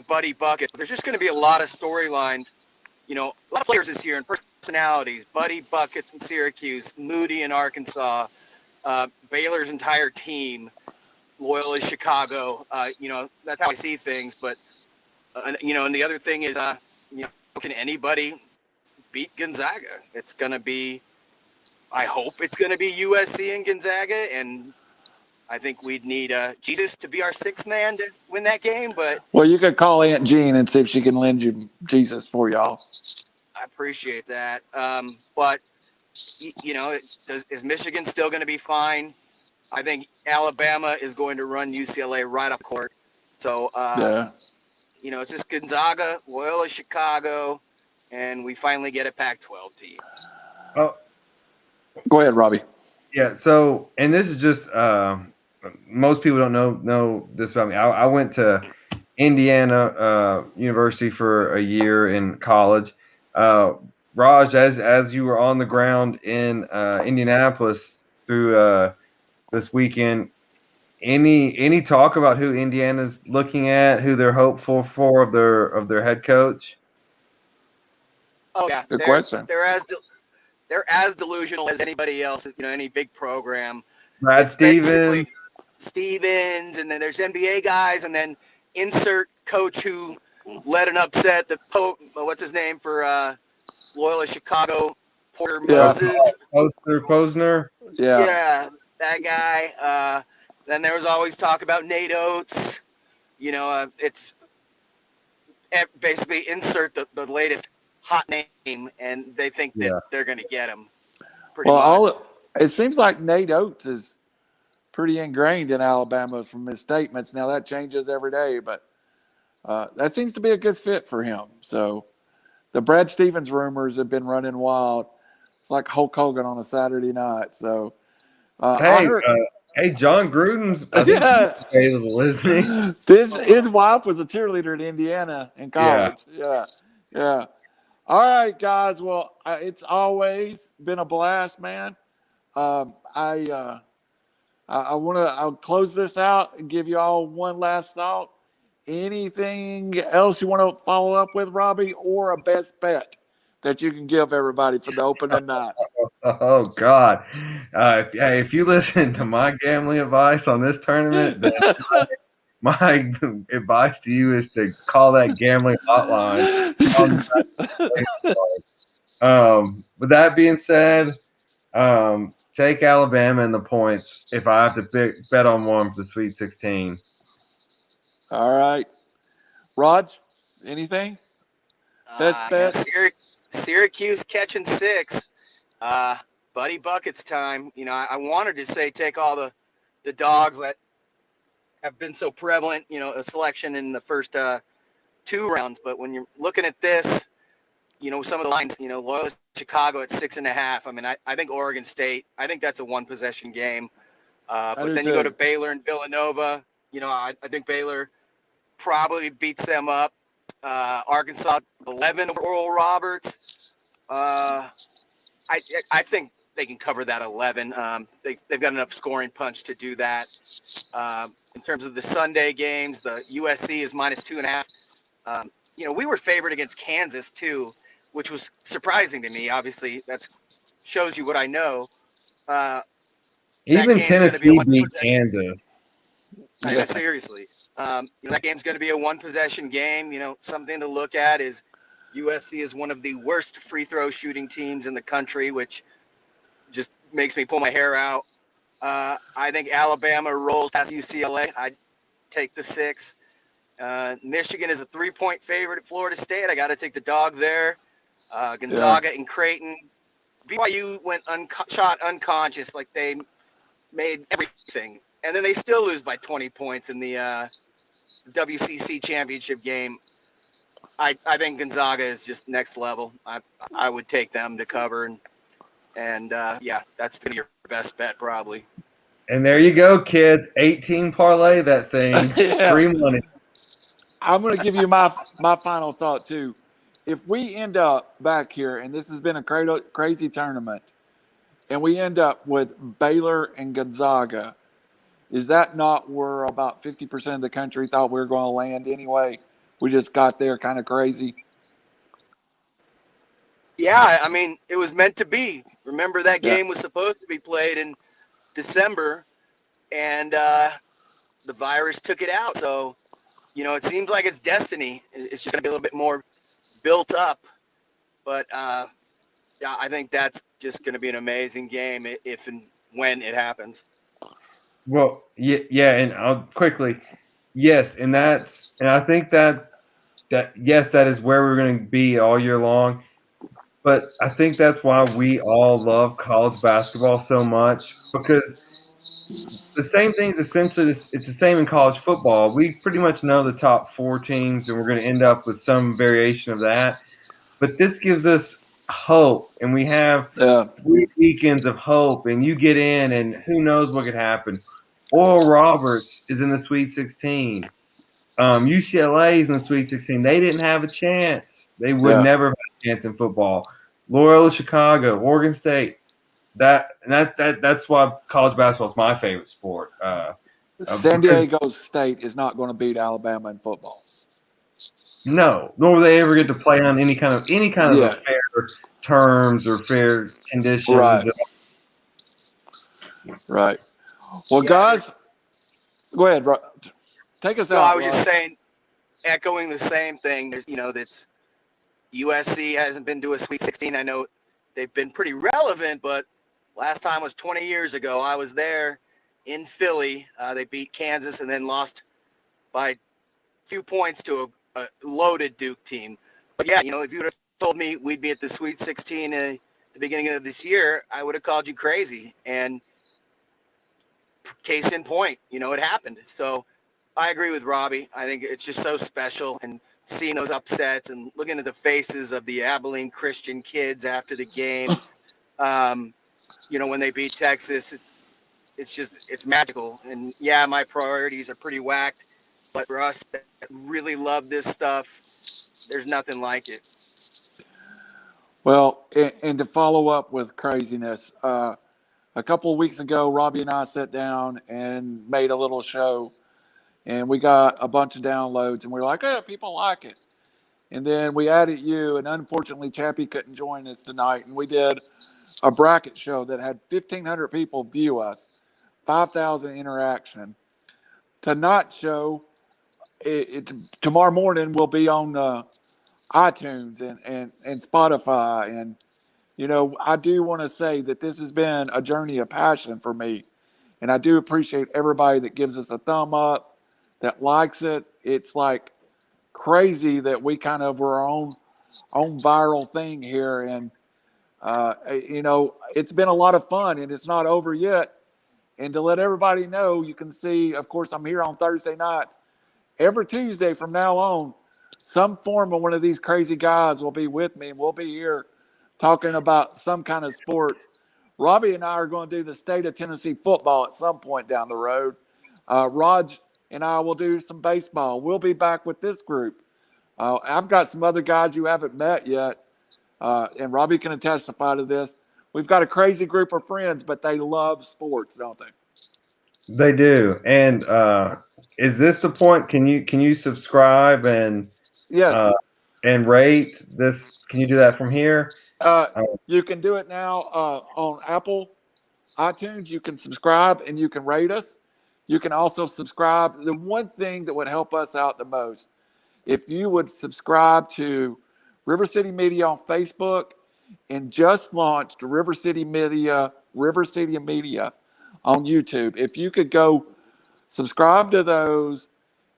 Buddy Bucket. There's just going to be a lot of storylines. A lot of players this year and personalities. Buddy Buckets in Syracuse, Moody in Arkansas, Baylor's entire team, Loyola Chicago. That's how I see things. But and the other thing is, can anybody beat Gonzaga? It's going to be. I hope it's going to be USC and Gonzaga, and I think we'd need Jesus to be our sixth man to win that game. But you could call Aunt Jean and see if she can lend you Jesus for y'all. I appreciate that. But is Michigan still going to be fine? I think Alabama is going to run UCLA right up court. So it's just Gonzaga, Loyola Chicago, and we finally get a Pac-12 team. Oh. Go ahead, Robbie. Yeah. So, and this is just most people don't know this about me. I went to Indiana University for a year in college. Raj, as you were on the ground in Indianapolis through this weekend, any talk about who Indiana's looking at, who they're hopeful for of their head coach? Oh yeah, Good question. They're as delusional as anybody else. Any big program. Brad It's basically Stevens. Stevens, and then there's NBA guys, and then insert coach who led an upset. What's his name for Loyola Chicago? Porter Yeah. Moses. Posner. Yeah, that guy. Then there was always talk about Nate Oates. It's basically insert the latest hot name, and they think that they're going to get him. Pretty much. It seems like Nate Oates is pretty ingrained in Alabama from his statements. Now that changes every day, but that seems to be a good fit for him. So the Brad Stevens rumors have been running wild. It's like Hulk Hogan on a Saturday night. So hey, John Gruden's available, isn't he? His wife was a cheerleader at Indiana in college. Yeah. All right, guys. Well, it's always been a blast, man. I'll close this out and give you all one last thought. Anything else you want to follow up with, Robbie, or a best bet that you can give everybody for the opening night? Oh God! If you listen to my gambling advice on this tournament, then my advice to you is to call that gambling hotline. With that being said, take Alabama in the points if I have to bet on one for the Sweet 16. All right. Raj, anything? Best bets? Syracuse catching 6. Buddy Buckets time. I wanted to say take all the dogs that have been so prevalent, a selection in the first 2 rounds. But when you're looking at this, some of the lines, Loyola Chicago at 6.5. I mean, I think Oregon State, I think that's a 1-possession game. But then you go to Baylor and Villanova. I think Baylor probably beats them up. Arkansas 11 over Oral Roberts. I think they can cover that 11. They've got enough scoring punch to do that. In terms of the Sunday games, the USC is -2.5. We were favored against Kansas too, which was surprising to me. Obviously, that shows you what I know. Even Tennessee beat Kansas. Yeah, seriously. That game's going to be a 1-possession game. Something to look at is USC is one of the worst free throw shooting teams in the country, which just makes me pull my hair out. I think Alabama rolls past UCLA. I'd take the 6. Michigan is a 3-point favorite at Florida State. I got to take the dog there. Gonzaga and Creighton. BYU went shot unconscious, like they made everything. And then they still lose by 20 points in the WCC championship game. I think Gonzaga is just next level. I would take them to cover. And that's going to be your best bet probably. And there you go, kids. 18 parlay that thing. Free money. I'm going to give you my final thought, too. If we end up back here, and this has been a crazy tournament, and we end up with Baylor and Gonzaga, is that not where about 50% of the country thought we were going to land anyway? We just got there kind of crazy. Yeah, I mean, it was meant to be. Remember that game was supposed to be played in December, and the virus took it out. So, it seems like it's destiny. It's just going to be a little bit more built up. But, I think that's just going to be an amazing game if and when it happens. Well, yeah, and I'll quickly, yes, and I think that yes, that is where we're going to be all year long. But I think that's why we all love college basketball so much, because the same things essentially, it's the same in college football. We pretty much know the top 4 teams, and we're going to end up with some variation of that. But this gives us hope, and we have 3 weekends of hope, and you get in, and who knows what could happen. Oral Roberts is in the Sweet 16. UCLA's in the Sweet 16. They didn't have a chance. They would Yeah. never have a chance in football. Loyola Chicago, Oregon State. That's why college basketball is my favorite sport. San Diego State is not going to beat Alabama in football. No, nor will they ever get to play on any kind of Yeah. a fair terms or fair conditions. Right. Right. Well, Yeah, guys, go ahead. Take us No, out. I was Rob. just saying, echoing the same thing. There's, that's USC hasn't been to a Sweet 16. I know they've been pretty relevant, but last time was 20 years ago. I was there in Philly. They beat Kansas and then lost by a few points to a loaded Duke team. But yeah, if you would have told me we'd be at the Sweet 16 at the beginning of this year, I would have called you crazy. And case in point, it happened. So I agree with Robbie. I think it's just so special, and seeing those upsets and looking at the faces of the Abilene Christian kids after the game, when they beat Texas, it's magical. And yeah, my priorities are pretty whacked, but for us that really love this stuff, there's nothing like it. Well, and to follow up with craziness, a couple of weeks ago, Robbie and I sat down and made a little show, and we got a bunch of downloads, and we were like, "Oh, people like it." And then we added you, and unfortunately, Chappie couldn't join us tonight, and we did a bracket show that had 1,500 people view us, 5,000 interaction. Tonight's show, tomorrow morning will be on iTunes and Spotify. And, I do want to say that this has been a journey of passion for me. And I do appreciate everybody that gives us a thumb up, that likes it. It's like crazy that we kind of were our own viral thing here. And, it's been a lot of fun, and it's not over yet. And to let everybody know, you can see, of course, I'm here on Thursday nights. Every Tuesday from now on, some form of one of these crazy guys will be with me, and we'll be here talking about some kind of sports. Robbie and I are going to do the state of Tennessee football at some point down the road. Raj and I will do some baseball. We'll be back with this group. I've got some other guys you haven't met yet, and Robbie can testify to this. We've got a crazy group of friends, but they love sports, don't they? They do. And is this the point? Can you subscribe and Yes. And rate this? Can you do that from here? You can do it now on Apple iTunes. You can subscribe and you can rate us. You can also subscribe. The one thing that would help us out the most, if you would subscribe to River City Media on Facebook, and just launched River City Media on YouTube. If you could go subscribe to those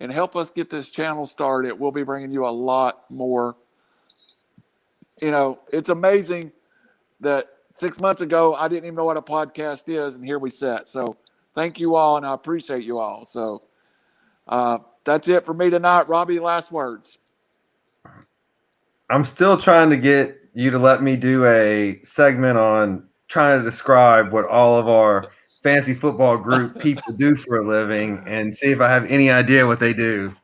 and help us get this channel started, we'll be bringing you a lot more. It's amazing that 6 months ago, I didn't even know what a podcast is, and here we sit. So thank you all, and I appreciate you all. So that's it for me tonight. Robbie, last words. I'm still trying to get you to let me do a segment on trying to describe what all of our fantasy football group people do for a living and see if I have any idea what they do.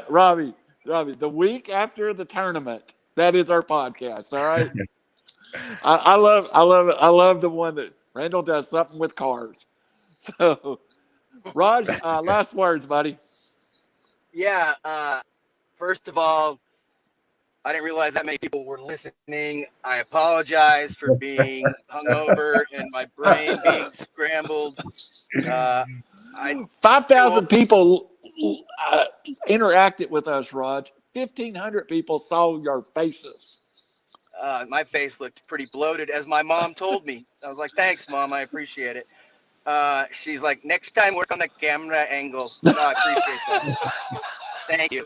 Robbie, the week after the tournament, that is our podcast. All right. I love it. I love the one that Randall does something with cars. So, Raj, last words, buddy. Yeah. First of all, I didn't realize that many people were listening. I apologize for being hungover and my brain being scrambled. 5,000 people interacted with us, Raj. 1,500 people saw your faces. My face looked pretty bloated, as my mom told me. I was like, thanks, Mom. I appreciate it. She's like, next time work on the camera angle. No, I appreciate that. Thank you.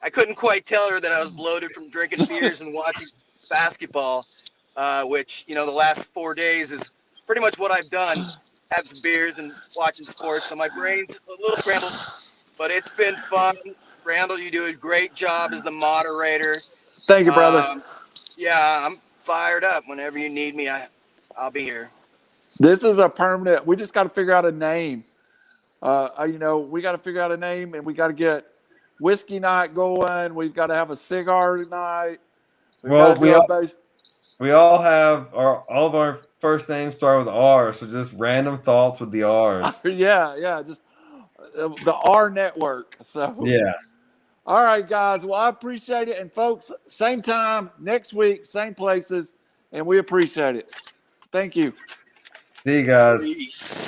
I couldn't quite tell her that I was bloated from drinking beers and watching basketball, which, the last 4 days is pretty much what I've done. Have some beers and watching sports. So my brain's a little scrambled, but it's been fun. Randall, you do a great job as the moderator. Thank you, brother. Yeah, I'm fired up. Whenever you need me, I'll be here. This is a permanent. We just got to figure out a name. We got to figure out a name, and we got to get whiskey night going. We've got to have a cigar night. Well, we all have all of our first names start with R, so just random thoughts with the R's. Yeah, just the R network. So Yeah. All right, guys. Well, I appreciate it. And folks, same time next week, same places, and we appreciate it. Thank you. See you guys. Peace.